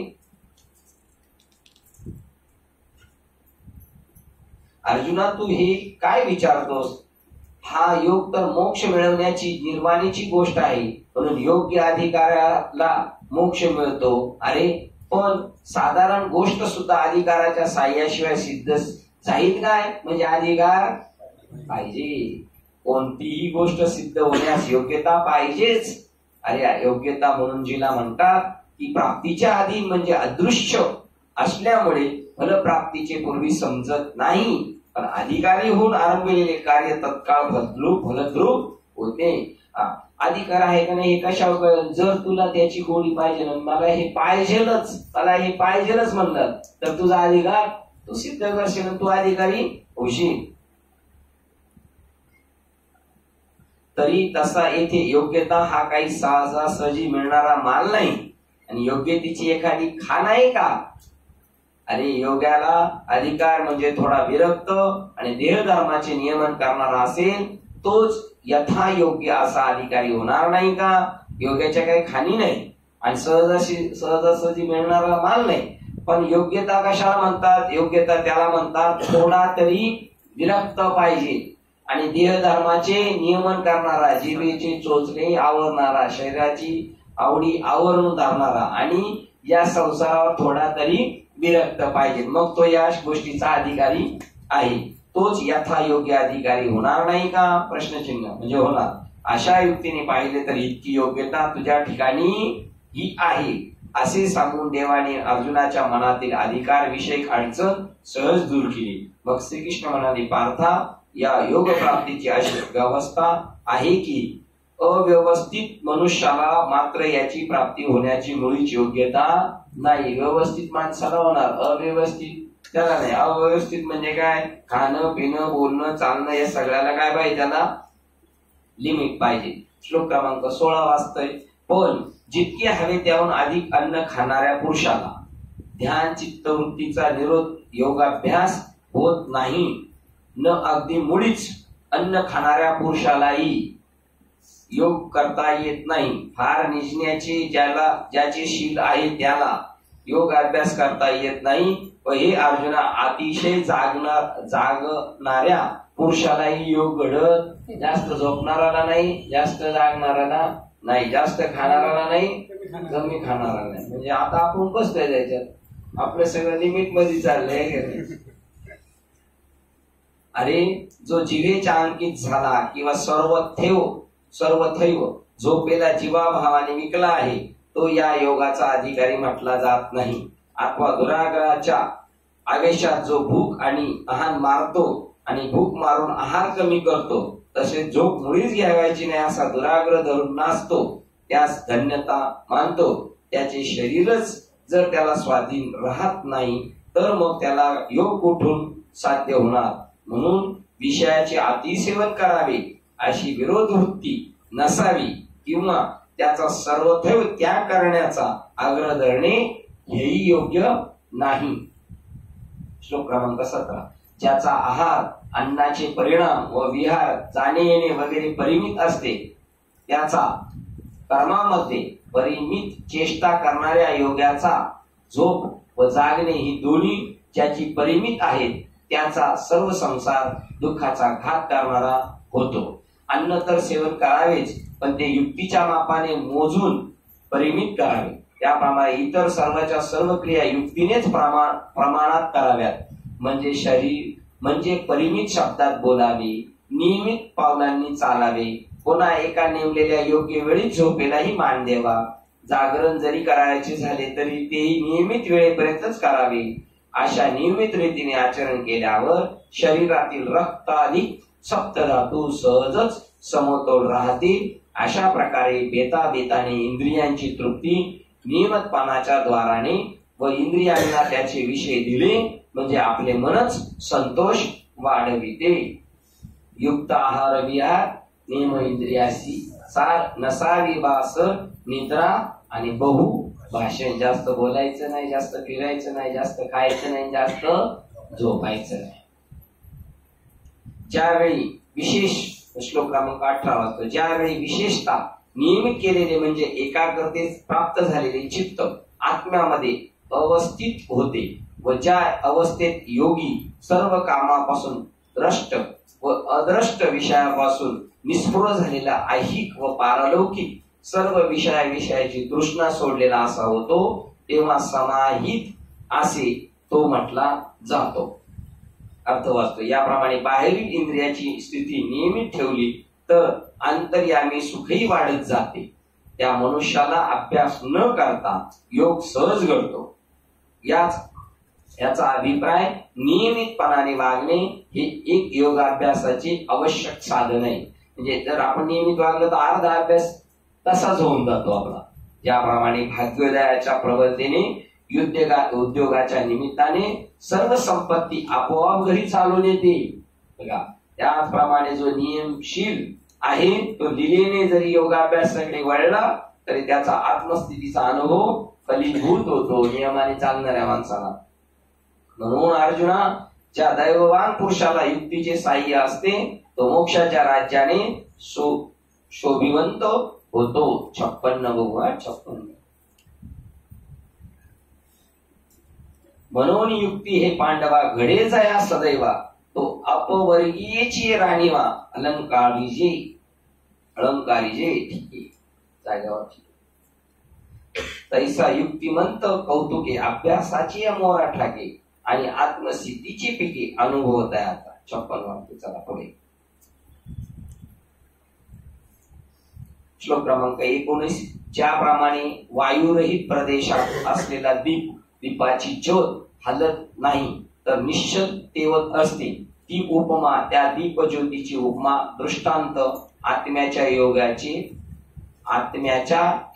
अर्जुना, तू हे काय विचारतोस? हा योग तर मोक्ष मिळवण्याची निर्वाणीची गोष्ट आहे, म्हणून योग्य अधिकाराला मोक्ष मिळतो. अरे पण साधारण गोष्ट सुद्धा अधिकाराच्या साह्याशिवाय सिद्ध जाईल काय? म्हणजे अधिकार पाहिजे. कोणतीही गोष्ट सिद्ध होण्यास योग्यता पाहिजेच. अरे योग्यता म्हणून जिला म्हणतात की प्राप्तीच्या आधी म्हणजे अदृश्य असल्यामुळे फलप्राप्तीचे पूर्वी समजत नाही, पण अधिकारी होऊन आरंभलेले कार्य तत्काळ फलद्रूप होते. अधिकार आहे का नाही हे कशावर? जर तुला त्याची गोडी पाहिजे, मला हे पाहिजेलच म्हणलं तर तुझा अधिकार तू सिद्ध करशील, तू अधिकारी होशील. तरी तसा येथे योग्यता हा काही सहजासहजी मिळणारा माल नाही. आणि योग्यतेची एखादी खाण आहे का? अरे योग्याला अधिकार म्हणजे थोडा विरक्त आणि देहधर्माचे नियमन करणारा असेल तोच यथायोग्य असा अधिकारी होणार नाही का? योग्याच्या काही खाणी नाही आणि सहजासहजी मिळणारा माल नाही. पण योग्यता कशाला म्हणतात? योग्यता त्याला म्हणतात थोडा तरी विरक्त पाहिजे आणि देहधर्माचे नियमन करणारा, जिभेचे चोचले आवरणारा, शरीराची आवडी आवरून धरणारा आणि या संसारावर थोडा तरी विरक्त पाहिजे, मग तो या गोष्टीचा अधिकारी आहे. तोच यथायोग्य अधिकारी होणार नाही का? प्रश्नचिन्ह. म्हणजे होणार. अशा युक्तीने पाहिले तर इतकी योग्यता तुझ्या ठिकाणी ही आहे असे सांगून देवाने अर्जुनाच्या मनातील अधिकार विषयक अडचण सहज दूर केली. मग श्रीकृष्ण म्हणाले, पार्था, या योग प्राप्तीची अशी व्यवस्था आहे की अव्यवस्थित मनुष्याला मात्र याची प्राप्ती होण्याची मुळीच योग्यता नाही. व्यवस्थित माणसाला होणार, अव्यवस्थित त्याला नाही. अव्यवस्थित म्हणजे काय? खाणं पिणं बोलणं चालणं या सगळ्याला काय पाहिजे? त्याला लिमिट पाहिजे. श्लोक क्रमांक 16 वाचतोय. पण जितके हवे त्याहून अधिक अन्न खाणाऱ्या पुरुषाला ध्यान चित्तवृत्तीचा निरोध योगाभ्यास होत नाही. न अगदी मुळीच अन्न खाणाऱ्या पुरुषालाही योग करता येत नाही. फार निजण्याचे ज्याचे शील आहे त्याला योग अभ्यास करता येत नाही. व हे अर्जुना, अतिशय जागणाऱ्या पुरुषालाही योग घडत. जास्त झोपणाराला नाही, जास्त जागणाऱ्याला नाही, जास्त खाणाऱ्याला नाही, कमी खाणाऱ्याला नाही. म्हणजे आता आपण बसतोय त्याच्यात, आपलं सगळं लिमिट मध्ये चाललंय. अरे जो जिव्हेच्या अंकित झाला किंवा सर्वथैव झोपेला जीवाभावाने विकला आहे तो या योगाचा अधिकारी म्हटला जात नाही. अथवा दुराग्रहाच्या आवेशात जो भूक आणि आहार मारतो आणि भूक मारून आहार कमी करतो तसेच झोप मुळीच घ्यावायची नाही असा दुराग्रह धरून नाचतो त्यास धन्यता मानतो. त्याचे शरीरच जर त्याला स्वाधीन राहत नाही तर मग त्याला योग कुठून साध्य होणार. म्हणून विषयाचे अतिसेवन करावे अशी विरोध वृत्ती नसावी किंवा त्याचा सर्वथैव त्याग करण्याचा आग्रह धरणे हेही योग्य नाही. श्लोक क्रमांक 17. ज्याचा आहार, अन्नाचे परिणाम व विहार, जाणे येणे वगैरे परिमित असते त्याचा कर्मामध्ये परिमित चेष्टा करणाऱ्या योग्याचा झोप व जागणे ही दोन्ही ज्याची परिमित आहेत त्याचा सर्व संसार दुःखाचा घात करणारा होतो. अन्न तर सेवन करावेच पण ते युक्तीच्या मापाने मोजून परिमित करावे. त्याप्रमाणे इतर सर्वांच्या सर्व क्रिया युक्तीनेच प्रमाणात कराव्यात. म्हणजे परिमित शब्दात बोलावे, नियमित पावलांनी चालावे, पुन्हा एका नेमलेल्या योग्य वेळी झोपेलाही मान द्यावा. जागरण जरी करायचे झाले तरी तेही नियमित वेळेपर्यंतच करावे. अशा नियमित रीतीने आचरण केल्यावर शरीरातील रक्ताधिक सप्तधातू सहजच समतोल राहतील. अशा प्रकारे बेताबेताने इंद्रियांची तृप्ती नियमितपणाच्या द्वाराने व इंद्रियांना त्याचे विषय दिले म्हणजे आपले मनच संतोष वाढविते. युक्त आहार विहार नेम इंद्रियासी सार नसावी बास निद्रा आणि बहु भाषण. जास्त बोलायचं नाही, जास्त फिरायचं नाही, जास्त खायचं नाही, जास्त झोपायचं नाही. ज्यावेळी विशेष श्लोक क्रमांक 18 वाजतो. ज्यावेळी विशेषतः नियमित केलेले म्हणजे एकाग्रतेत प्राप्त झालेले चित्त आत्म्यामध्ये अवस्थित होते व ज्या अवस्थेत योगी सर्व कामापासून द्रष्ट व अद्रष्ट विषयापासून निस्पृह झालेला ऐहिक व पारलौकिक सर्व विषयाची तृष्णा सोडलेला असा होतो तेव्हा समाहित असे तो म्हटला जातो. अर्थ वाचतो. याप्रमाणे बाहेरील इंद्रियाची स्थिती नियमित ठेवली तर अंतर्यामी सुखही वाढत जाते. त्या मनुष्याला अभ्यास न करता योग सहज घडतो. याचा अभिप्राय नियमितपणाने वागणे हे एक योगाभ्यासाचे आवश्यक साधन आहे. म्हणजे जर आपण नियमित वागलो तर अर्धा अभ्यास तसाच होऊन जातो आपला. ज्याप्रमाणे भाग्योदयाच्या प्रबलतेने उद्योगाच्या निमित्ताने सर्व संपत्ती आपोआप घरी चालून येते बघा. त्याचप्रमाणे जो नियमशील आहे तो लिलेने जरी योगाभ्यासाकडे वळला तरी त्याचा आत्मस्थितीचा अनुभव फलीभूत होतो नियमाने चालणाऱ्या माणसाला. म्हणून अर्जुना, ज्या दैववान पुरुषाला युक्तीचे साह्य असते तो मोक्षाच्या राज्याने शोभिवंत होतो. 56 बघूया 56. म्हणून युक्ती हे पांडवा घडे जया सदैवा तो अपवर्गीयची राणीवा अलंकारी जे ठीक जागेवर तैसा युक्तिमंत कौतुके अभ्यासाची अमोरा ठाके आणि आत्मसिद्धीची पिके अनुभवत आहे. आता 56 वाक्य. चला पुढे श्लोक क्रमांक 19. ज्याप्रमाणे वायुरहित प्रदेशात असलेला दीपाची ज्योत हलत नाही तर निश्चल तेवत असते ती उपमा, त्या दीप ज्योतीची उपमा दृष्टांत आत्म्याच्या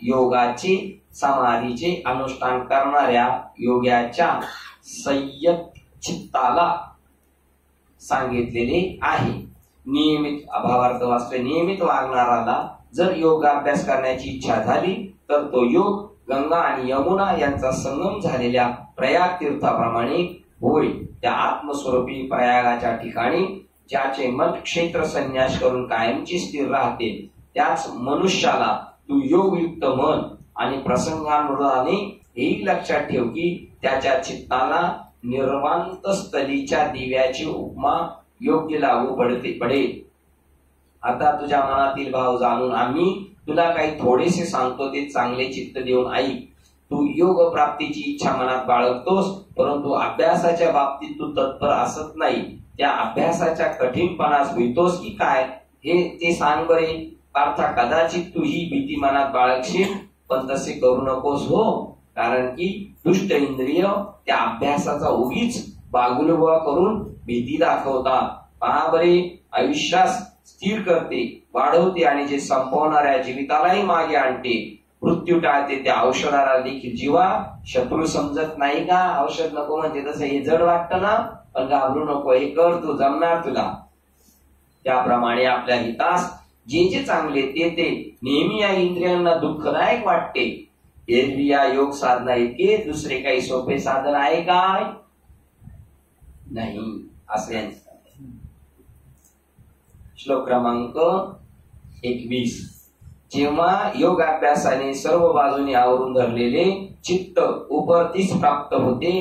योगाचे समाधीचे अनुष्ठान करणाऱ्या योग्याच्या संयत चित्ताला सांगितलेले आहे. नियमित अभावार्थ वाचले. नियमित वागणाराला जर योगाभ्यास करण्याची इच्छा झाली तर तो योग गंगा आणि यमुना यांचा संगम झालेल्या प्रयाग तीर्थाप्रमाणे होय. त्या आत्मस्वरूपी प्रयागाच्या ठिकाणी ज्याचे मन क्षेत्र संन्यास करून कायमची स्थिर राहते त्याच मनुष्याला तू योगयुक्त मन आणि प्रसंगानुसाराने हेही लक्षात ठेव की त्याच्या चित्ताला निर्वांत स्थलीच्या दिव्याची उपमा योग्य लागू पडेल. आता तुझ्या मनातील भाव जाणून आम्ही तुला काही थोडेसे सांगतो ते चांगले चित्त देऊन ऐक. तू योग प्राप्तीची इच्छा मनात बाळगतोस परंतु अभ्यासाच्या बाबतीत तू तत्पर असत नाही. त्या अभ्यासाच्या कठीणपणास भीतोस की काय हे ते सांग बरे. पार्था, कदाचित तू ही भीती मनात बाळगशील पण तसे करू नकोस हो. कारण की दुष्ट इंद्रिय त्या अभ्यासाचा उगीच बागुलबुवा करून भीती दाखवतात. पहा बरे, आयुष्यास स्थिर करते, वाढवते आणि जे संपवणाऱ्या जीवितालाही मागे आणते, मृत्यू टाळते. त्या औषधाला देखील जीवा शत्रू समजत नाही का? औषध नको म्हणते तसं हे जड वाटतं ना, पण घाबरू नको, हे कर, तू जमणार तुला. त्याप्रमाणे आपल्या हितास जे जे चांगले ते नेहमी या इंद्रियांना दुःखदायक वाटते. एरवी या योग साधना इतके दुसरे काही सोपे साधन आहे काय? नाही, असं यांचं. श्लोक क्रमांक 21. जेव्हा योग अभ्यासाने सर्व बाजूने आवरून धरलेले चित्त उपरतीस प्राप्त होते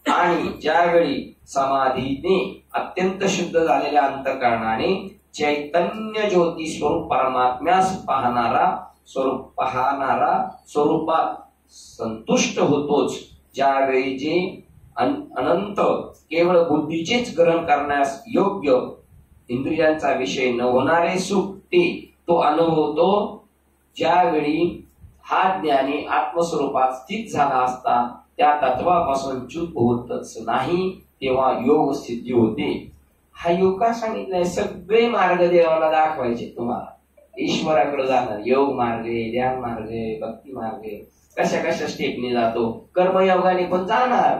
आणि ज्यावेळी समाधीने अत्यंत शुद्ध झालेल्या अंतःकरणाने चैतन्य ज्योती स्वरूप परमात्म्यास पाहणारा स्वरूपात संतुष्ट होतोच, ज्यावेळी जे अनंत केवळ बुद्धीचेच ग्रहण करण्यास योग्य इंद्रियांचा विषय न होणारे सुख तो अनुभवतो, ज्यावेळी हा ज्ञानी आत्मस्वरूपात स्थित झाला असता त्या तत्वापासून च्यूत होतच नाही, तेव्हा योग सिद्धी होते. हा योग का सांगितलाय? सगळे मार्ग देवाला दाखवायचे तुम्हाला. ईश्वराकडे जाणार योग मार्ग आहे, ध्यान मार्ग आहे, भक्ती मार्ग आहे, कशा कशा स्टेपने जातो. कर्मयोगाने पण जाणार,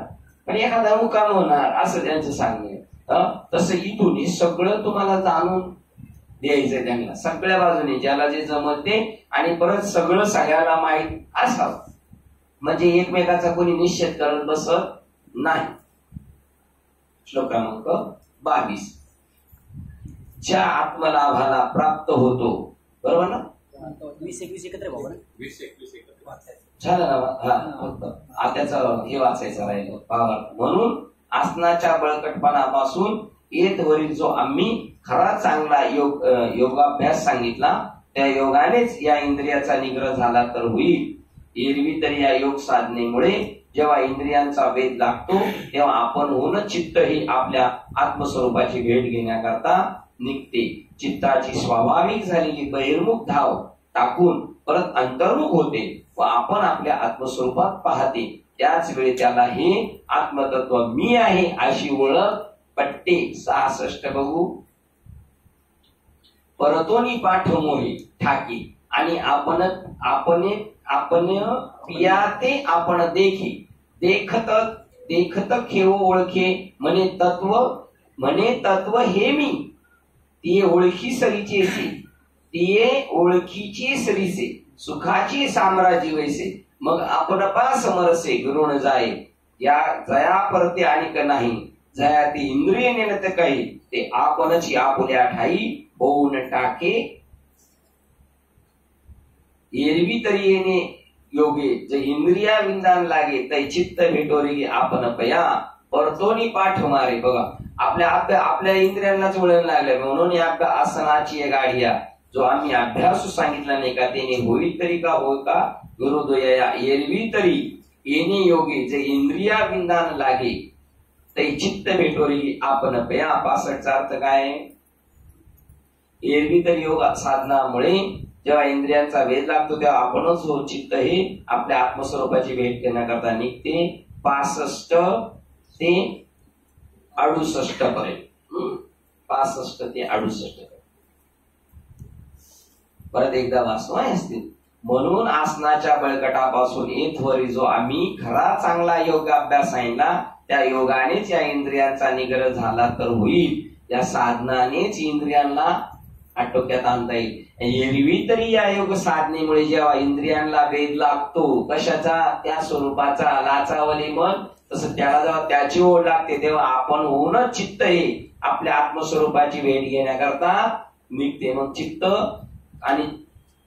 पण एखादा मुकाम होणार, असं त्यांचं सांगणे. तसं इथून हे सगळं तुम्हाला जाणून द्यायचंय त्यांना, सगळ्या बाजूने ज्याला जे जमत ते, आणि परत सगळं सगळ्याला माहीत असावं, म्हणजे एकमेकाचा कोणी निषेध करत बसत नाही. श्लोक क्रमांक 22. ज्या आत्मलाभाला प्राप्त होतो, बरोबर ना? 20-21 एकत्र भाऊ ना? 20-21 एकत्र झालं ना? हा, त्याचं हे वाचायचं राहिलं. म्हणून आसनाच्या बळकटपणापासून येतवरील जो आम्ही खरा चांगला योगाभ्यास सांगितला, त्या योगानेच या इंद्रियाचा निग्रह झाला तर होईल. एरवी तरी या योग साधनेमुळे जेव्हा इंद्रियांचा वेध लागतो तेव्हा आपण होऊन चित्त ही आपल्या आत्मस्वरूपाची भेट घेण्याकरता निघते. चित्ताची स्वाभाविक झालेली बहिर्मुख धाव टाकून परत अंतर्मुख होते व आपण आपल्या आत्मस्वरूपात पाहते. त्याच वेळी त्याला हे आत्मतत्व मी आहे अशी ओळख पटते. 66 बघू. परतोनी पाठ मोही ठाकी आणि आपण पियाते आपण देखी देखत खेव ओळखे म्हणे तत्व हे मी ती ओळखी सरीचे तिये ओळखीची सरीचे सुखाची साम्राज्य वैसे मग आपण पा समरसे गुरुण जाय या जया परते आणि नाही जया ती इंद्रिय नेनत काही ते आपणच आपुल्या ठाई होऊन टाके. एरवी तरी येणे योगे जे इंद्रिया विंदान लागे तै चित्त भेटोरी आपण पया परतोनी पाठ मारे. बघा आपल्या इंद्रियांनाच वळण लागलं म्हणून या आसनाची गाढिया जो आम्ही अभ्यास सांगितला नाही का त्याने होईल तरी का होय का गुरुदया एरवी तरी येणे योगे जे इंद्रिया विंदान लागे तै चित्त भेटोरी आपण पया. 65 अर्थ काय? एरवी तरी योग साधनामुळे जेव्हा इंद्रियांचा वेध लागतो तेव्हा आपणच हो चित्त हे आपल्या आत्मस्वरूपाची भेट घेण्याकरता निघते. 65 ते 68 पर्यंत 65 ते 68 परत एकदा वाचवा असतील. म्हणून आसनाच्या बळकटापासून येथवरी जो आम्ही खरा चांगला योग अभ्यास आहे ना त्या योगानेच या इंद्रियांचा निग्रह झाला तर होईल. या साधनानेच इंद्रियांना आटोक्यात आणता येईल. एरवी तरी या योग साधनेमुळे जेव्हा इंद्रियांना वेध लागतो कशाचा त्या स्वरूपाचा लाचावली मन तसं त्याला जेव्हा त्याची ओढ लागते तेव्हा आपण होऊनच चित्त हे आपल्या आत्मस्वरूपाची भेट घेण्याकरता निघते. मग चित्त आणि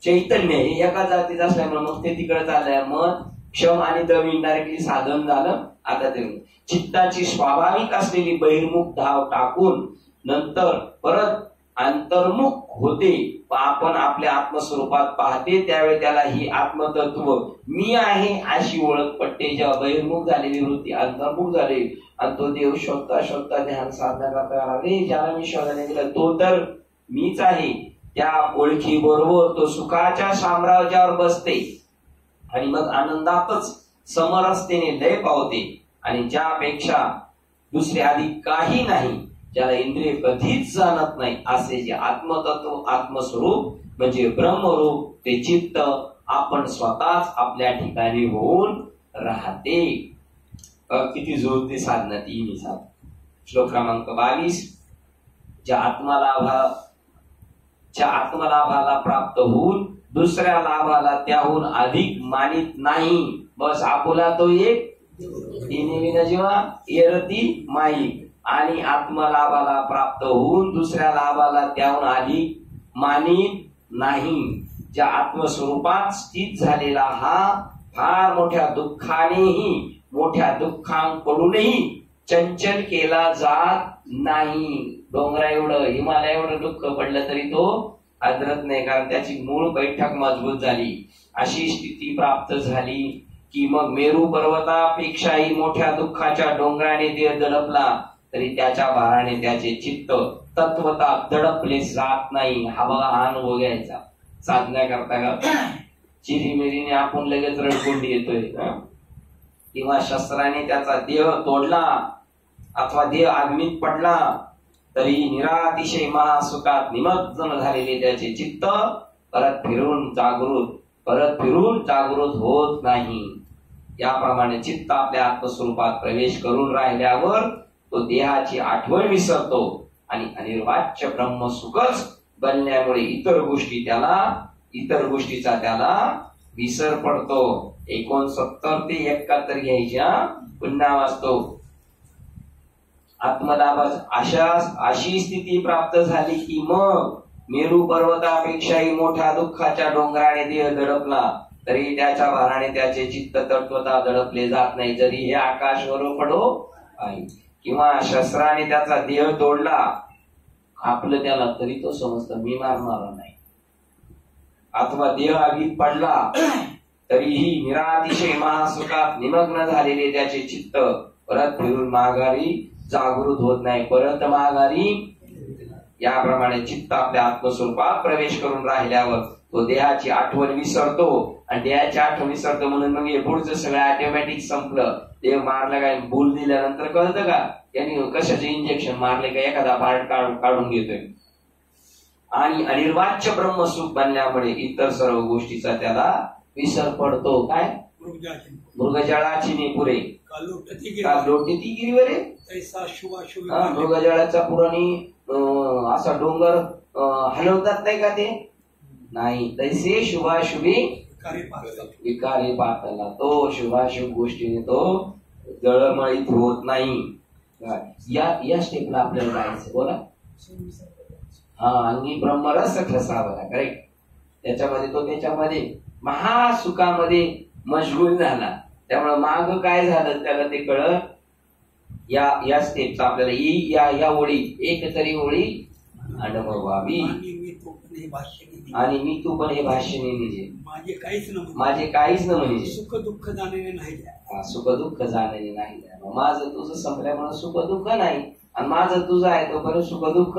चैतन्य हे एका जातीचं असल्यामुळे मग ते तिकडे चाललंय. मग क्षम आणि दम इनडायरेक्टली साधन झालं. आता ते चित्ताची स्वाभाविक असलेली बहिर्मुख धाव टाकून नंतर परत अंतर्मुख होते व आपण आपल्या आत्मस्वरूपात पाहते. त्यावेळी त्याला ही आत्मतत्व मी आहे अशी ओळख पटते. जेव्हा बहिर्मुख झालेली वृत्ती अंतर्मुख झाली आणि तो देव शोधता शोधता ध्यान साधना करता रे ज्याला मी शोधण्यात गेला तो तर मीच आहे. त्या ओळखी बरोबर तो सुखाच्या साम्राज्यावर बसते आणि मग आनंदातच समरसतेने लय पावते आणि ज्यापेक्षा दुसरे आधी काही नाही ज्याला इंद्रिय कधीच जाणत नाही असे जे आत्मतत्व आत्मस्वरूप म्हणजे ब्रह्मरूप ते चित्त आपण स्वतःच आपल्या ठिकाणी होऊन राहते. किती जोरती साधना ती साधना. श्लोक क्रमांक 22. ज्या आत्मलाभाला प्राप्त होऊन दुसऱ्या लाभाला त्याहून अधिक मानित नाही. बस आपुला तो एक तिने जेव्हा येरती माई आणि आत्मलाभाला प्राप्त होऊन दुसऱ्या लाभाला त्याहून अधिक मानित नाही. ज्या आत्मस्वरूपात स्थित झालेला हा फार मोठ्या दुःखानेही मोठ्या दुःखांकडूनही चंचल केला जात नाही. डोंगरा एवढं हिमालय एवढं दुःख पडलं तरी तो आदरत नाही, कारण त्याची मूळ बैठक मजबूत झाली. अशी स्थिती प्राप्त झाली की मग मेरू पर्वतापेक्षाही मोठ्या दुःखाच्या डोंगराने देह दडपला तरी त्याच्या भाराने त्याचे चित्त तत्वता दडपले जात नाही. हा बघा हा अनुभव घ्यायचा. साधना करता चिरीमिरीने आपण लगेच रडकुंडी येतोय, किंवा शस्त्राने त्याचा देह तोडला अथवा देह आग्नीत पडला तरी निरातिशय महासुखात निमग्न झालेले त्याचे चित्त परत फिरून जागृत होत नाही. याप्रमाणे चित्त आपल्या आत्मस्वरूपात प्रवेश करून राहिल्यावर तो देहाची आठवण विसरतो आणि अनिर्वाच्य ब्रह्मसुखच बनल्यामुळे इतर गोष्टीचा त्याला विसर पडतो. 69 ते 71 घ्यायच्या. पुन्हा वाचतो. आत्मलाभात अशी स्थिती प्राप्त झाली की मग मेरू पर्वतापेक्षाही मोठ्या दुःखाच्या डोंगराने देह दडपला तरी त्याच्या भाराने त्याचे चित्त तत्वता दडपले जात नाही. जरी हे आकाशवर पडो आहे किंवा शस्त्राने त्याचा देह तोडला आपलं त्याला तरी तो समजत मी मारणार नाही. अथवा देह आगीत पडला तरीही निरातिशय महासुखात निमग्न झालेले त्याचे चित्त परत फिरून माघारी जागृत होत नाही. परत माघारी याप्रमाणे चित्त आपल्या आत्मस्वरूपात प्रवेश करून राहिल्यावर तो देहाची आठवण विसरतो आणि देहाची आठवण विसरतो म्हणून मग हे पुढचं सगळं ऑटोमॅटिक संपलं. देह मारलं काय भूल दिल्यानंतर कळतं का यांनी कशाचे इंजेक्शन मारले का एखादा पार्ट काढून घेतोय. आणि अनिर्वाच्य ब्रह्मसुख बनल्यामुळे इतर सर्व गोष्टीचा त्याला विसर पडतो. काय मृगजळाची नेपुरे लोटीती गिरीवरे मृगजळाचा पुराणी असा डोंगर हलवतात नाही का ते नाही. तैसे शुभाशुभी विकारी पातला तो शुभाशुभ गोष्टीने तो जळमळीत होत नाही. या स्टेपला आपल्याला जायचं. बोला. अंगी ब्रह्मरस खसावला. करेक्ट. त्याच्यामध्ये महासुखामध्ये मशगूल झाला. त्यामुळे माग काय झालं त्याला ते कळत. या स्टेपचा आपल्याला या ओळी एक तरी ओळी अनुभवावी. आणि मी तू पण हे भाष्य नाही माझे काहीच न म्हणजे सुख दुःख जाणणे नाही. सुख दुःख जाणणे नाही. माझं तुझं संपल्यामुळे सुख दुःख नाही आणि माझं तुझं आहे तोपर्यंत सुख दुःख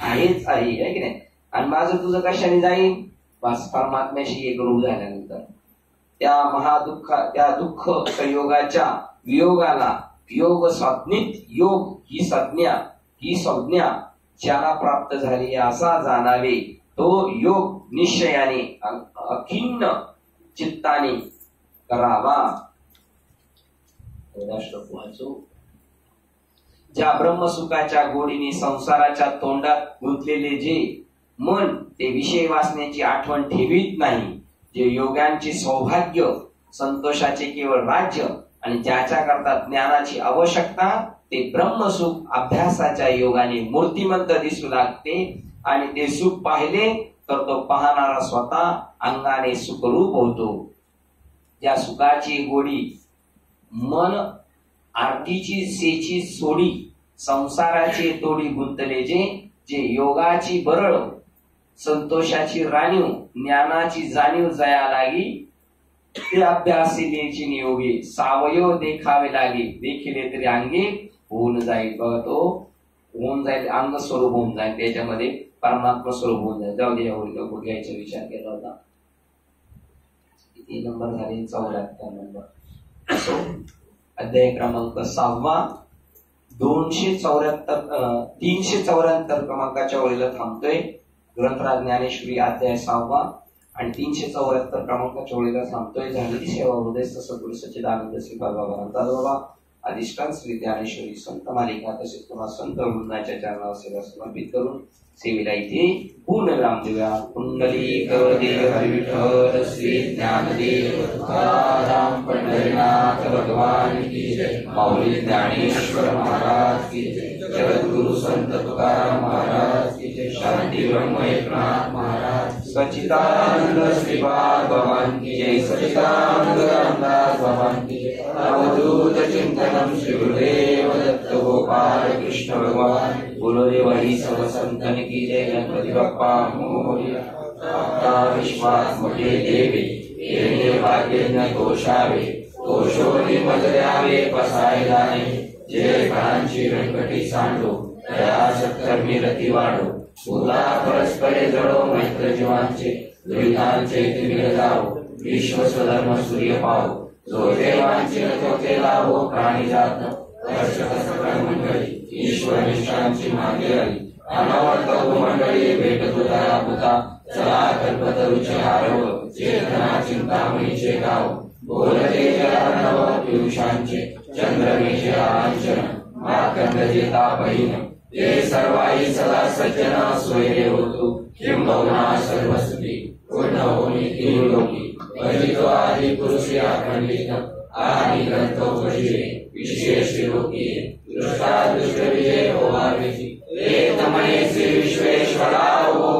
आहेच आहे की नाही. आणि माझं तुझं कशाने जाईल बस परमात्म्याशी एक रूप झाल्यानंतर त्या दुःख संयोगाच्या वियोगाला योग संज्ञित योग ही संज्ञा ज्याला प्राप्त झाली असा जाणावे तो योग निश्चयाने अखिन्न चित्ताने करावा. ज्या ब्रह्मसुखाच्या गोडीने संसाराच्या तोंडात गुंतलेले जे मन ते विषय वासनेची आठवण ठेवीत नाही, जे योग्यांचे सौभाग्य संतोषाचे केवळ राज्य आणि ज्याच्या करता ज्ञानाची आवश्यकता ते ब्रह्मसुख अभ्यासाच्या योगाने मूर्तिमंत दिसू लागते आणि ते सुख पाहिले तर तो पाहणारा स्वतः अंगाने सुखरूप होतो. त्या सुखाची गोडी मन आरतीची सेची सोडी संसाराची तोडी गुंतले जे योगाची बरळ संतोषाची राणीव ज्ञानाची जाणीव जया लागी ते अभ्यासिलेची नियोगी सावयव देखावे लागे देखिले तरी अंगी होऊन जाईल. बघा तो होऊन जाईल अंग स्वरूप होऊन जाईल त्याच्यामध्ये परमात्मा स्वरूप होऊन जाईल. जाऊ दे एवढं घ्यायचा विचार केला होता. किती नंबर झाले 74 नंबर. अध्याय क्रमांक 6 374 क्रमांकाच्या ओळीला थांबतोय. ग्रंथराज ज्ञानेश्वरी अध्याय 6 आणि 374 क्रमांकाच्या ओळीला थांबतोय. झालेली सेवा उदयस्थ सद्गुरू सच्चिदानंद श्री बाबा अधिष्ठान श्री ज्ञानेश्वरी संत मालिका तसेच पुन्हा संत वृंदाच्या चरणावर सेवा समर्पित करून सेवेला इथे पूर्ण विराम देऊया. कुंडलिक देव हरिविठ्ठल श्री ज्ञानदेव तुकाराम पंढरीनाथ भगवान की जय. माऊली ज्ञानेश्वर महाराज की जय. जगद्गुरु संत तुकाराम महाराज की जय. शांती ब्रह्म एकनाथ महाराज. सच्चिदानंद श्रीपाद भगवान की जय. सच्चिदानंद रामदास भगवान की जय. अवधूत चिंतनम श्री गुरुदेव दत्त गोपाल कृष्ण भगवान. बोलो रे वही सब संतन की जय. गणपती बाप्पा मोरया. आपला विश्वास मोठे देवे येणे भाग्य न दोषावे. दोषोनी मज द्यावे पसायला नाही. जय घरांची व्यंकटी सांडो दया सत्कर्मी रती वाढो. सुधा परस्परे जळो मैत्र जीवांचे. दुरितांचे तिमिर जावो विश्व स्वधर्म सूर्य पावो. जो देवांची नथोते लावो प्राणी जात दर्शक सकळ मंडळी. ईश्वर निष्ठांची मागे आली अनवरत मंडळी. भेटतो दया पुता चला कल्पतरुचे हारव. चेतना चिंतामणीचे गाव बोलते जलार्णव पियुषांचे. चंद्रमेचे आंचन मार्कंड जेता बहीण. ते सर्वाई सदा सज्जन स्वैरे होतो. किंबहुना सर्वसुखी पूर्ण होनी त्रिलोकी. भजितो आदि पुरुषी अखंडित आणि ग्रंथो भजिरे विशेष लोकी. दृष्टा दृष्ट विजय होवावेची. एक मने श्री विश्वेश्वरावो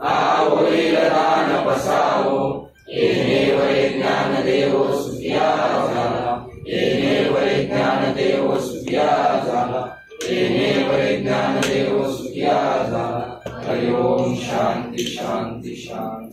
आवोईल दान पसावो. येणे वै ज्ञान देवो सुखिया झाला. येणे वै ज्ञान देवो सुखिया झाला. येणे वै ज्ञान देवो सुखिया झाला. हरि ओम शांती शांती शांती.